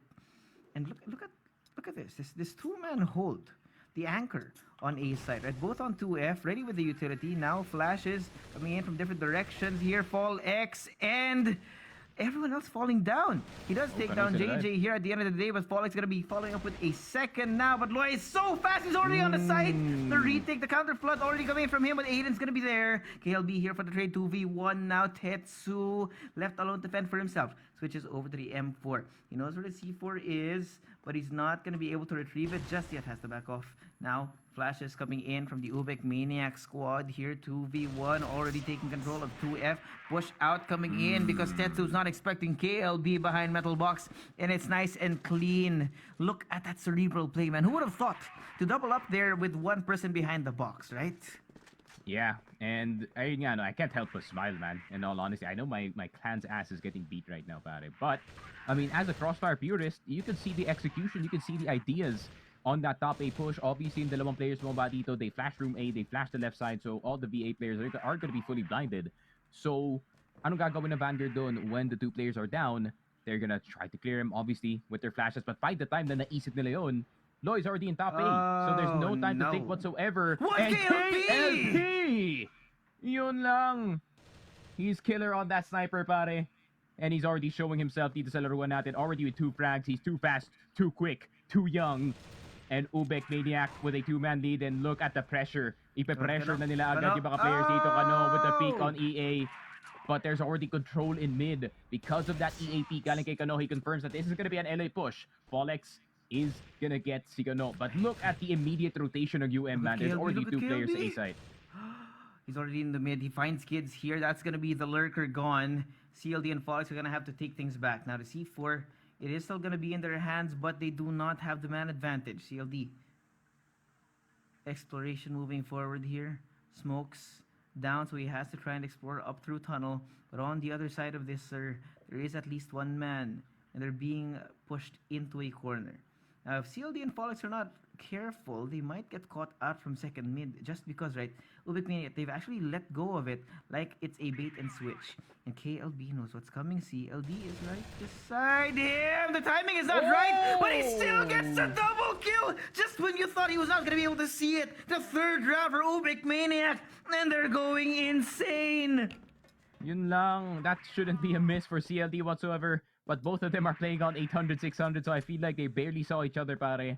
And look at this two-man hold, the anchor on A side, right? Both on 2F, ready with the utility. Now flashes coming in from different directions here. Fall X and everyone else falling down. He does take down JJ here at the end of the day, but Fallex gonna be following up with a second now. But Loy is so fast, he's already on the side. The retake, the counter flood already coming from him, but Aiden's gonna be there. KLB here for the trade 2v1 now. Tetsu left alone to fend for himself. Switches over to the M4. He knows where the C4 is, but he's not gonna be able to retrieve it just yet. Has to back off now. Flashes coming in from the UBECManiac squad here. 2v1 already taking control of 2F. Push out coming in because Tetsu's not expecting KLB behind Metal Box. And it's nice and clean. Look at that cerebral play, man. Who would have thought to double up there with one person behind the box, right? Yeah, and I can't help but smile, man. In all honesty, I know my clan's ass is getting beat right now, pare. But, I mean, as a Crossfire purist, you can see the execution, you can see the ideas on that top A push. Obviously, yung dalawang players mo ba dito, they flash room A, they flash the left side, so all the VA players are going to be fully blinded. So, anong gagawin ng Vanguard doon when the two players are down? They're going to try to clear him, obviously, with their flashes. But by the time na naisip nila yun, Loy's already in top A, so there's no time to think whatsoever. And KLB! Yun lang. He's killer on that sniper, pare. And he's already showing himself dito sa laruan natin. Already with 2 frags. He's too fast, too quick, too young. And UBECManiac with a 2-man lead. And look at the pressure. Ipe-pressure na nila agad yung mga players dito with the peak on EA. But there's already control in mid. Because of that EA peak, galing kay Kano, he confirms that this is going to be an LA push. Fallex is going to get si Kano. But look at the immediate rotation of UM, man. There's already 2 players sa A side. He's already in the mid. He finds kids here. That's going to be the lurker gone. CLD and Folex are going to have to take things back. Now the C4, it is still going to be in their hands, but they do not have the man advantage. CLD. Exploration moving forward here. Smokes down, so he has to try and explore up through tunnel. But on the other side of this, sir, there is at least one man, and they're being pushed into a corner. Now, if CLD and Folex are not careful, they might get caught out from second mid just because, right, UBECManiac, they've actually let go of it like it's a bait and switch. And KLB knows what's coming. CLD is right beside him. The timing is not right, but he still gets the double kill just when you thought he was not going to be able to see it. The third round for UBECManiac, and they're going insane. Yun lang, that shouldn't be a miss for CLD whatsoever. But both of them are playing on 800, 600, so I feel like they barely saw each other, pare.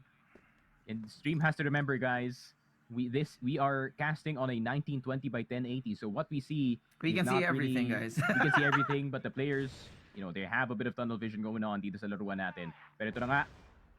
And stream has to remember, guys, we are casting on a 1920 by 1080, so what we see, we can see everything, guys. We can see everything, but the players, you know, they have a bit of tunnel vision going on dito sa laruan natin. Pero ito na nga,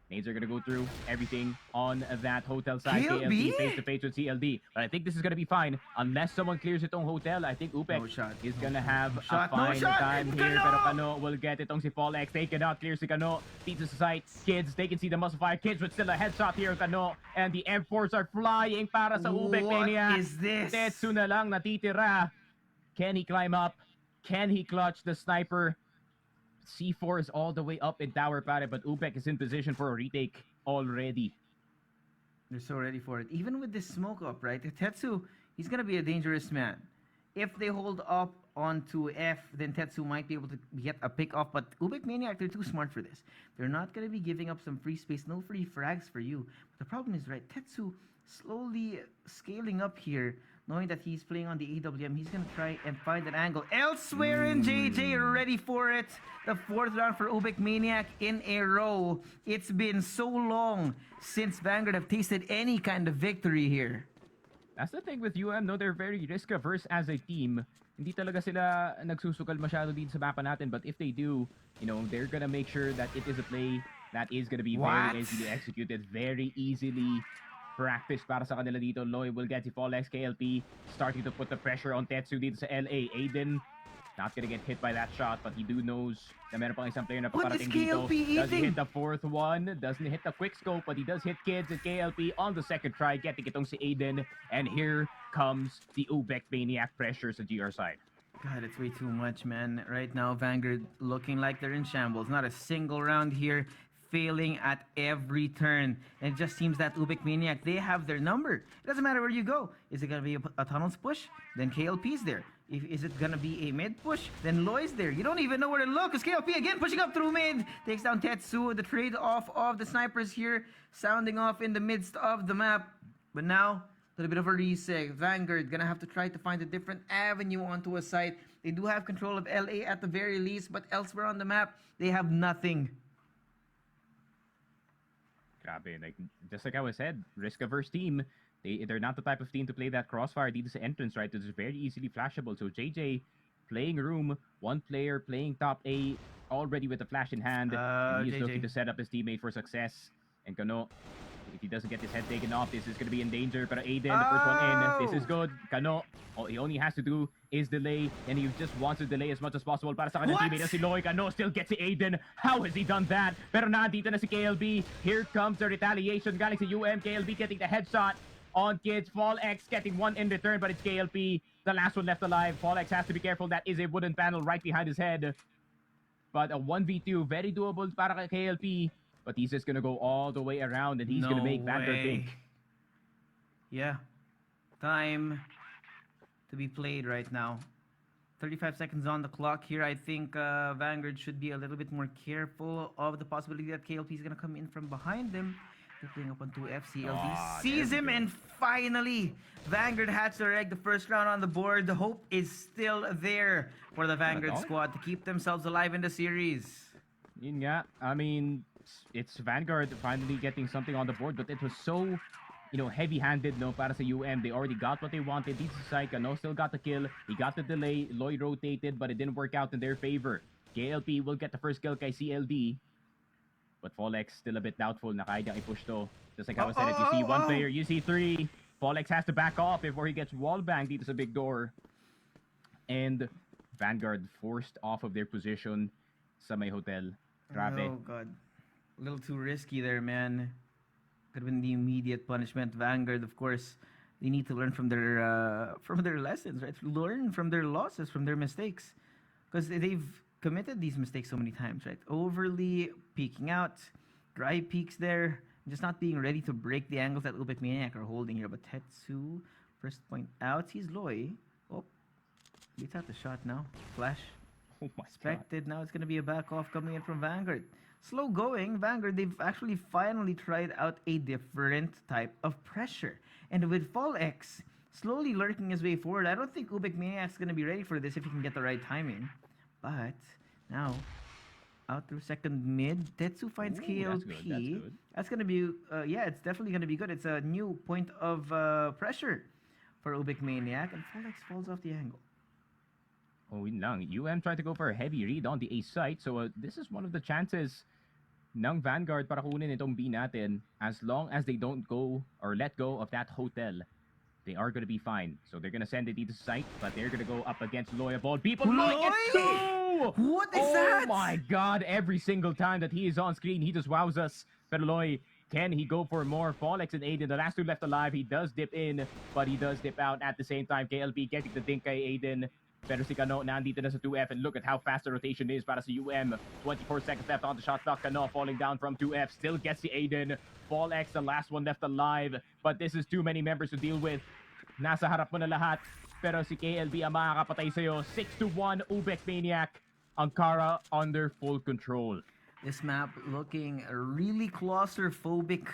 nades are gonna go through everything on that hotel side. KLB face to face with CLD, but I think this is gonna be fine unless someone clears itong hotel. I think UBEC is gonna have a fine time here. Pero Kano will get itong si Folex. They cannot clear si Kano. Dito sa site, kids, they can see the muscle fire. Kids with still a headshot here, Kano, and the M4s are flying para sa UBECManiac. What is this? Tetsu na lang natitira. Can he climb up? Can he clutch the sniper? C4 is all the way up in tower, pare, but UBEC is in position for a retake already. They're so ready for it. Even with this smoke up, right? Tetsu, he's going to be a dangerous man. If they hold up onto F, then Tetsu might be able to get a pick off, but UBECManiac, they're too smart for this. They're not going to be giving up some free space, no free frags for you. But the problem is, right, Tetsu slowly scaling up here, knowing that he's playing on the AWM, he's going to try and find an angle elsewhere, and JJ ready for it. The fourth round for UBECManiac in a row. It's been so long since Vanguard have tasted any kind of victory here. That's the thing with no, they're very risk-averse as a team. Hindi talaga sila nagsusukal masyado dito sa mapa natin, but if they do, you know, they're gonna make sure that it is a play that is gonna be very easily executed, very easily practice para sa kanila dito. Loy will get si Folex. KLP starting to put the pressure on Tetsu dito sa LA. Aiden not gonna get hit by that shot, but he knows na meron pang isang player na paparating dito. Doesn't hit the fourth one, doesn't hit the quick scope, but he does hit kids and KLP on the second try, getting itong si Aiden. And here comes the UBECManiac pressure sa GR side. God, it's way too much, man. Right now, Vanguard looking like they're in shambles. Not a single round here. Failing at every turn. And it just seems that UBECManiac, they have their number. It doesn't matter where you go. Is it going to be a tunnels push? Then KLP's there. Is it going to be a mid push? Then Loy's there. You don't even know where to look, because KLP again pushing up through mid. Takes down Tetsu. The trade-off of the snipers here sounding off in the midst of the map. But now, a little bit of a reset. Vanguard going to have to try to find a different avenue onto a site. They do have control of LA at the very least, but elsewhere on the map, they have nothing. Grabe, like, just like I was said, risk-averse team. They're not the type of team to play that crossfire dito sa entrance, right? It's very easily flashable. So JJ playing room, one player playing top A, already with the flash in hand. And he's looking to set up his teammate for success. And Kano, if he doesn't get his head taken off, this is going to be in danger. But Aiden, the first one in. This is good. Kano, all he only has to do is delay, and he just wants to delay as much as possible para sa kanyang teammate na si Loy. Kano still gets si Aiden. How has he done that? Pero nandito na si KLB. Here comes the retaliation galing si KLB getting the headshot on kids. Folex getting one in return, but it's KLP, the last one left alive. Folex has to be careful. That is a wooden panel right behind his head. But a 1v2, very doable para kay KLP. But he's just gonna go all the way around, and he's gonna make Vanguard think. Yeah. Time to be played right now. 35 seconds on the clock here. I think Vanguard should be a little bit more careful of the possibility that KLP is gonna come in from behind them. They're playing up on 2F. CLD sees him, and finally, Vanguard hatched their egg. The first round on the board. The hope is still there for the Vanguard squad to keep themselves alive in the series. Yun nga. I mean, it's Vanguard finally getting something on the board, but it was so, you know, heavy-handed, no, para sa They already got what they wanted. Dito sa Kano still got the kill. He got the delay. Loy rotated, but it didn't work out in their favor. KLP will get the first kill kay CLD. But Folex still a bit doubtful na kaya niyang i-push to. Just like I was saying, if you see one player, you see three. Folex has to back off before he gets wallbanged dito sa big door. And Vanguard forced off of their position sa may hotel. Grabe. Oh god. A little too risky there, man. Could have been the immediate punishment. Vanguard, of course, they need to learn from their lessons, right? Learn from their losses, from their mistakes. Because they've committed these mistakes so many times, right? Overly peeking out, dry peaks there, just not being ready to break the angles that UBECManiac are holding here. But Tetsu, first point out, he's Loy. Oh, beats out the shot now. Flash. Oh my Expected. Now it's going to be a back off coming in from Vanguard. Slow going. Vanguard, they've actually finally tried out a different type of pressure. And with Folex slowly lurking his way forward, I don't think UBECManiac's going to be ready for this if he can get the right timing. But now, out through second mid, Tetsu finds KLP. That's going to be, yeah, it's definitely going to be good. It's a new point of pressure for UBECManiac. And Folex falls off the angle. Oh, yun lang. tried to go for a heavy read on the A site. So this is one of the chances ng Vanguard para kunin itong B natin. As long as they don't go or let go of that hotel, they are going to be fine. So they're going to send it to site, but they're going to go up against Loy of all people. Loy gets two! What is that? Oh my god, every single time that he is on screen, he just wows us. But Loy, can he go for more? Folex and Aiden, the last two left alive. He does dip in, but he does dip out at the same time. KLP getting the dink kay Aiden. Pero si Kano nandito na sa 2F, and look at how fast the rotation is para sa UM. 24 seconds left on the shot clock. Kano falling down from 2F, still gets the Aiden. Folex, the last one left alive, but this is too many members to deal with. Nasa harap mo na lahat, pero si KLB ang makakapatay sa'yo. 6-1 UBECManiac. Ankara under full control. This map looking really claustrophobic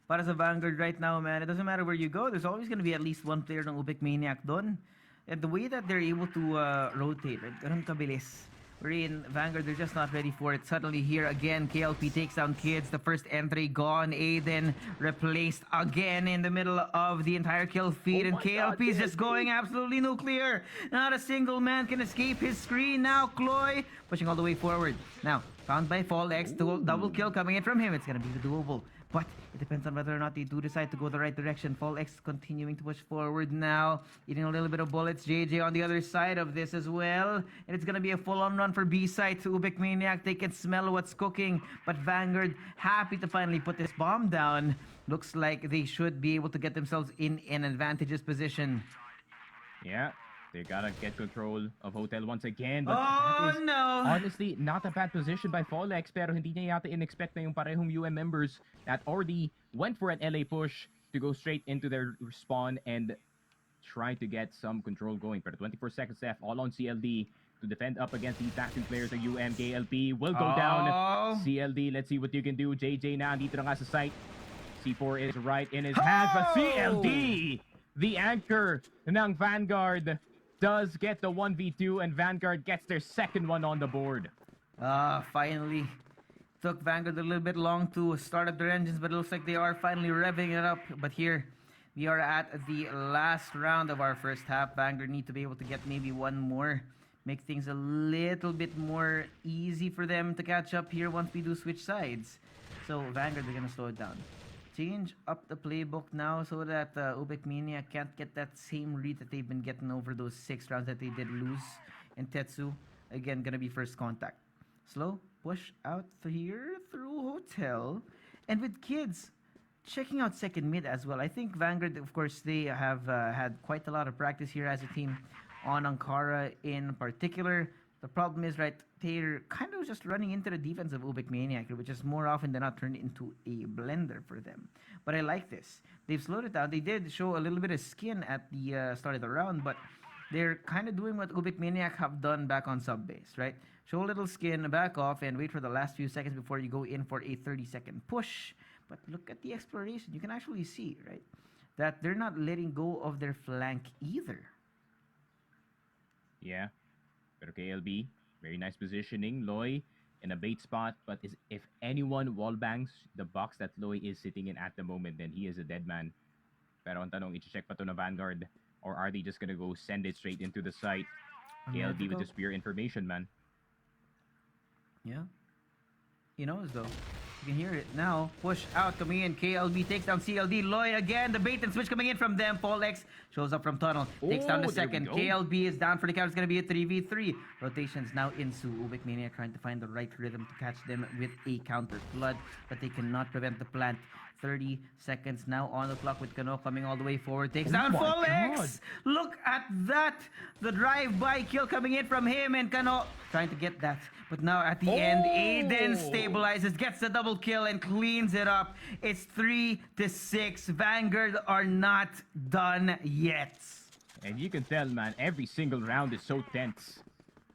para sa Vanguard right now, man. It doesn't matter where you go, there's always going to be at least one player ng UBECManiac doon. And the way that they're able to rotate, right? Ganun kabilis. We're in Vanguard, they're just not ready for it. Suddenly here again, KLP takes down Kids. The first entry gone. Aiden replaced again in the middle of the entire kill feed. And KLP is just going absolutely nuclear. Not a single man can escape his screen. Now Chloe pushing all the way forward. Now, found by Folex, double kill coming in from him. It's going to be doable. But it depends on whether or not they do decide to go the right direction. Folex continuing to push forward now. Eating a little bit of bullets. JJ on the other side of this as well. And it's going to be a full-on run for B-side to UBECManiac. They can smell what's cooking. But Vanguard happy to finally put this bomb down. Looks like they should be able to get themselves in an advantageous position. Yeah. They gotta get control of Hotel once again. But oh no! Honestly, not a bad position by Folex, pero hindi niya yata in-expect na yung parehong UM members that already went for an LA push to go straight into their spawn and try to get some control going. Pero 24 seconds left, all on CLD to defend up against the attacking players of UM. KLP will go down. CLD, let's see what you can do. JJ na, dito na nga sa site. C4 is right in his hands, but CLD, the anchor ng Vanguard, does get the 1v2, and Vanguard gets their second one on the board. Finally. Took Vanguard a little bit long to start up their engines, but it looks like they are finally revving it up. But here, we are at the last round of our first half. Vanguard need to be able to get maybe one more. Make things a little bit more easy for them to catch up here once we do switch sides. So Vanguard, they're going to slow it down. Change up the playbook now so that UBECManiac can't get that same read that they've been getting over those 6 rounds that they did lose. And Tetsu, again, gonna be first contact. Slow push out here through Hotel. And with Kids, checking out second mid as well. I think Vanguard, of course, they have had quite a lot of practice here as a team on Ankara in particular. The problem is, right, they're kind of just running into the defense of UBECManiac, which is more often than not turned into a blender for them. But I like this. They've slowed it down. They did show a little bit of skin at the start of the round, but they're kind of doing what UBECManiac have done back on sub base, right? Show a little skin, back off, and wait for the last few seconds before you go in for a 30-second push. But look at the exploration. You can actually see, right, that they're not letting go of their flank either. Yeah. Pero KLB, very nice positioning. Loy in a bait spot, but if anyone wallbangs the box that Loy is sitting in at the moment, then he is a dead man. Pero ang tanong, i-check pa to na Vanguard, or are they just gonna go send it straight into the site? KLB with the spear information, man. Yeah. He knows though. You can hear it now. Push out coming in. KLB takes down CLD. Loy again. The bait and switch coming in from them. Polex shows up from tunnel. Takes down the There we second. go. KLB is down for the count. It's going to be a 3v3. Rotations now into UBECManiac trying to find the right rhythm to catch them with a counter flood. But they cannot prevent the plant. 30 seconds now on the clock with Kano coming all the way forward. Takes down my Polex. Look at that. The drive-by kill coming in from him and Kano trying to get that. But now at the end, Aiden stabilizes, gets the double kill and cleans it up. It's 3-6. Vanguard are not done yet. And you can tell, man, every single round is so tense.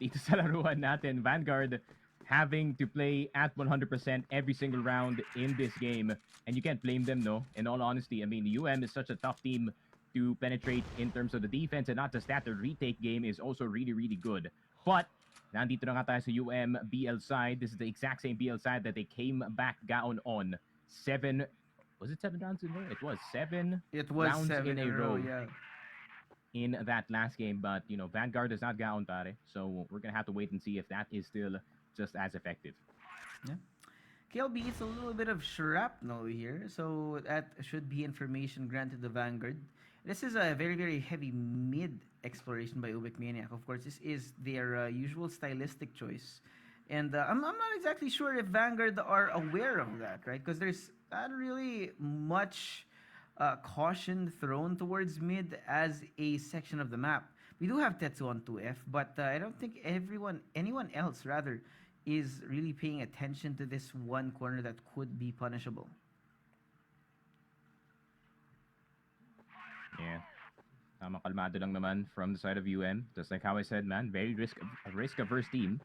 Dito sa laruan natin, Vanguard having to play at 100% every single round in this game. And you can't blame them, no? In all honesty, I mean, UM is such a tough team to penetrate in terms of the defense. And not just that, the retake game is also really, really good. But, nandito na nga tayo sa UM BL side. This is the exact same BL side that they came back down on. Was it 7 rounds in a row? It was 7 rounds in a row. Yeah. In that last game, but you know, Vanguard is not gaon, pare. So we're gonna have to wait and see if that is still just as effective. Yeah. KLB is a little bit of shrapnel here, so that should be information granted to Vanguard. This is a very, very heavy mid exploration by UBECManiac. Of course, this is their usual stylistic choice. And I'm not exactly sure if Vanguard are aware of that, right? Because there's not really much caution thrown towards mid as a section of the map. We do have Tetsu on 2F, but I don't think anyone else rather, is really paying attention to this one corner that could be punishable. Yeah. Kalmado lang naman from the side of UM. Just like how I said, man, very risk-averse team.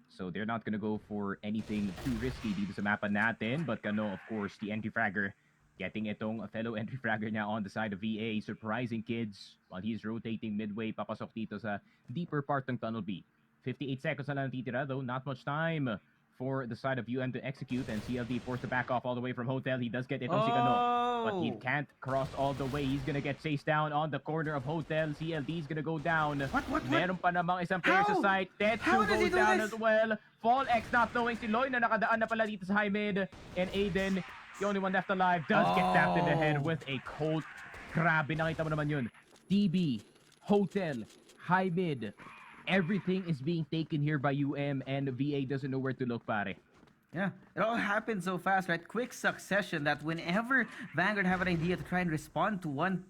So they're not gonna go for anything too risky dito sa mapa natin. But Kano, of course, the entry fragger, getting itong fellow entry fragger now on the side of VA. Surprising kids while he's rotating midway, papasok dito sa deeper part ng Tunnel B. 58 seconds na lang titira, though. Not much time for the side of UM to execute. And CLD forced to back off all the way from Hotel. He does get itong si Kano. But he can't cross all the way. He's gonna get chased down on the corner of Hotel. CLD's gonna go down. What? Meron pa namang isang player sa site. Tetsu goes down as well. Fall X not knowing si Loy na nakadaan na pala dito sa high mid. And Aiden, the only one left alive, does get tapped in the head with a Colt. Grabe, nakita mo naman yun. DB, Hotel, high mid. Everything is being taken here by UM and VA doesn't know where to look, pare. Yeah, it all happened so fast, right? Quick succession that whenever Vanguard have an idea to try and respond to one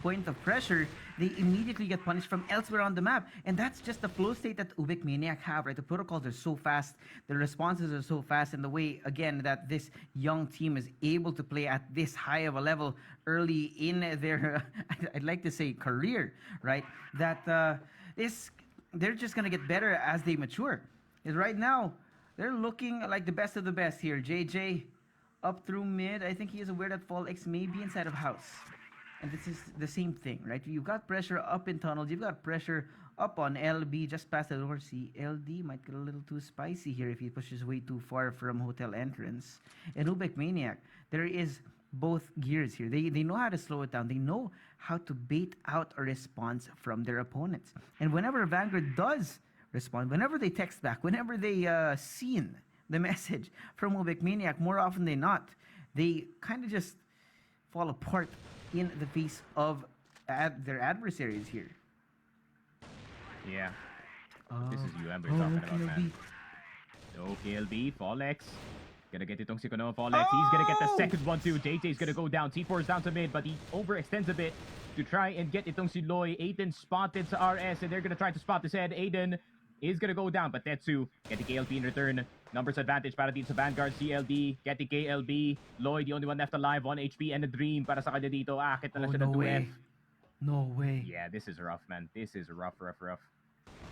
point of pressure, they immediately get punished from elsewhere on the map. And that's just the flow state that UBECManiac have, right? The protocols are so fast, the responses are so fast, and the way, again, that this young team is able to play at this high of a level early in their, I'd like to say, career, right? That they're just going to get better as they mature. Because right now, they're looking like the best of the best here. JJ up through mid. I think he is aware that Fall X may be inside of house. And this is the same thing, right? You've got pressure up in tunnels. You've got pressure up on LB just past the door. See, LD might get a little too spicy here if he pushes way too far from hotel entrance. And UBECManiac, there is both gears here. They know how to slow it down. They know how to bait out a response from their opponents. And whenever Vanguard does respond, whenever they text back, whenever they seen the message from UBECManiac, more often than not, they kind of just fall apart in the face of their adversaries here. Yeah. This is UM we're talking about, man. No KLB, Fall X. Gonna get itong si Kano, Fall X. He's gonna get the second one too. JJ's gonna go down. C4 is down to mid, but he overextends a bit to try and get itong si Loy. Aiden spotted sa RS, and they're gonna try to spot his head. Aiden is gonna go down, but Tetsu getting KLB in return. Numbers advantage para dito sa Vanguard. CLD getting KLB. Loy, the only one left alive. 1 HP and a dream para sa kanya dito. Akit na lang siya ng 2F. No way. Yeah, this is rough, man. This is rough.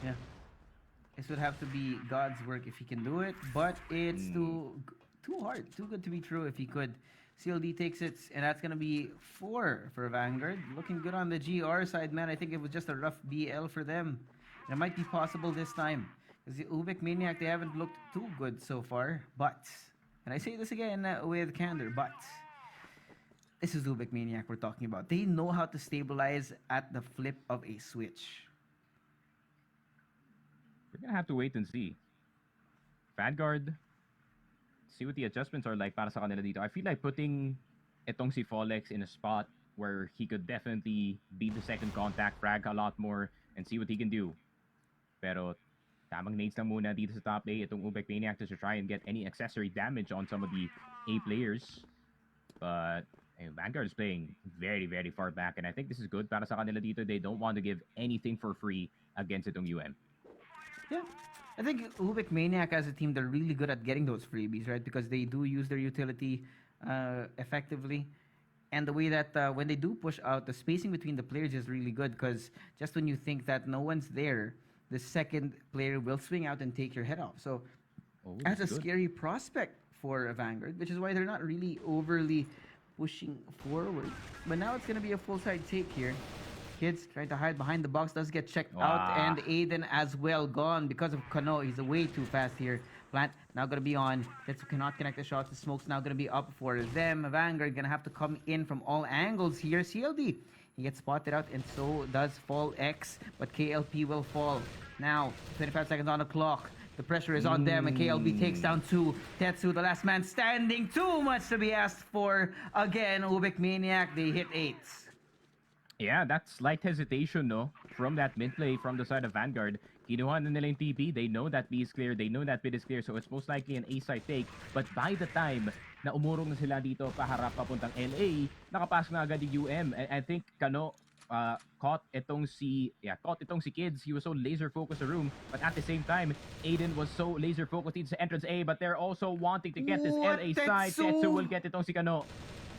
Yeah. This would have to be God's work if he can do it, but it's too hard, too good to be true if he could. CLD takes it, and that's going to be 4 for Vanguard. Looking good on the GR side, man. I think it was just a rough BL for them. And it might be possible this time. Because the UBECManiac, they haven't looked too good so far. But, and I say this again with candor, but this is UBECManiac we're talking about. They know how to stabilize at the flip of a switch. We're gonna have to wait and see. Vanguard see what the adjustments are like para sa kanila dito. I feel like putting itong si Folex in a spot where he could definitely beat the second contact, frag a lot more, and see what he can do. Pero tamang nades na muna dito sa top lane itong UBECManiac to try and get any accessory damage on some of the A players. But Vanguard is playing very, very far back, and I think this is good para sa kanila dito. They don't want to give anything for free against itong UM. Yeah. I think UBECManiac as a team, they're really good at getting those freebies, right? Because they do use their utility effectively. And the way that when they do push out, the spacing between the players is really good because just when you think that no one's there, the second player will swing out and take your head off. So that's a scary prospect for Vanguard, which is why they're not really overly pushing forward. But now it's going to be a full side take here. Kids trying to hide behind the box, does get checked out, and Aiden as well gone because of Kano. He's way too fast here. Plant now going to be on. Tetsu cannot connect the shots. The smoke's now going to be up for them. Vanguard going to have to come in from all angles here. CLD, he gets spotted out, and so does Fall X, but KLP will fall. Now, 25 seconds on the clock. The pressure is on them, and KLB takes down 2. Tetsu, the last man standing. Too much to be asked for. Again, UBECManiac, they hit 8s. Yeah, that's slight hesitation, no? From that mid play from the side of Vanguard. Kinuha na nila yung TP. They know that B is clear. They know that mid is clear. So it's most likely an A-side take. But by the time na umurong na sila dito paharap papuntang LA, nakapasok na agad yung UM. And I think Kano caught itong si Kids. He was so laser focused the room, but at the same time, Aiden was so laser focused into entrance A, but they're also wanting to get this LA side. Tetsu will get itong si Kano.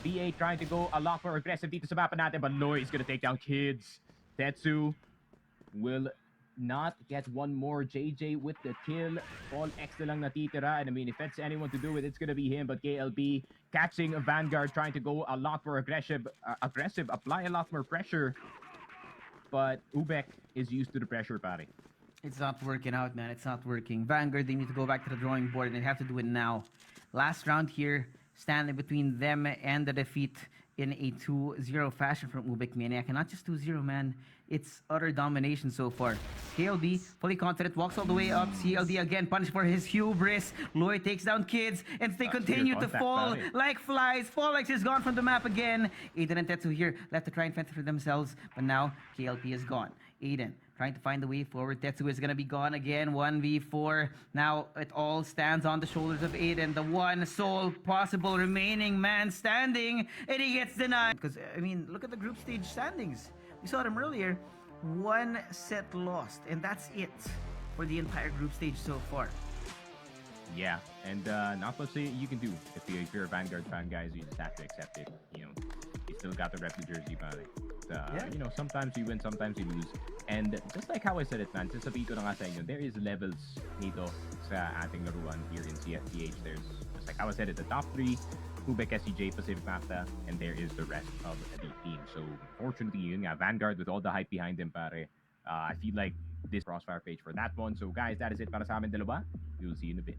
BA trying to go a lot more aggressive dito sa mapa natin, but Noy is gonna take down Kids. Tetsu will not get one more. JJ with the kill. All X na lang natitira. And I mean, if it's anyone to do it, it's gonna be him. But KLB catching Vanguard, trying to go a lot more aggressive, apply a lot more pressure. But Ubek is used to the pressure, pare. It's not working out, man. It's not working. Vanguard, they need to go back to the drawing board, and they have to do it now. Last round here, standing between them and the defeat in a 2-0 fashion from UBECManiac. And not just 2-0, man. It's utter domination so far. KLB, fully confident, walks all the way up. CLD again, punished for his hubris. Lloyd takes down Kids, and they continue to fall like flies. Folex is gone from the map again. Aiden and Tetsu here left to try and fend for themselves. But now, KLP is gone. Aiden trying to find the way forward. Tetsu is going to be gone again. 1v4. Now it all stands on the shoulders of Aiden, the one sole possible remaining man standing, and he gets denied. Because, I mean, look at the group stage standings. We saw them earlier. 1 set lost, and that's it for the entire group stage so far. Yeah, and not much you can do if you're a Vanguard fan, guys. You just have to accept it. You know, you still got the rep New Jersey, pare. You know, sometimes you win, sometimes you lose. And just like how I said it, man, sasabihin ko na nga sa inyo, there is levels nito sa ating laruan here in CFPH. There's, just like how I said it, the top 3, UBEC, SCJ, Pacific Mafta, and there is the rest of the team. So, fortunately, yun nga, Vanguard with all the hype behind them, pare. I feel like this crossfire page for that one. So, guys, that is it para sa amin dalawa. We will see you in a bit.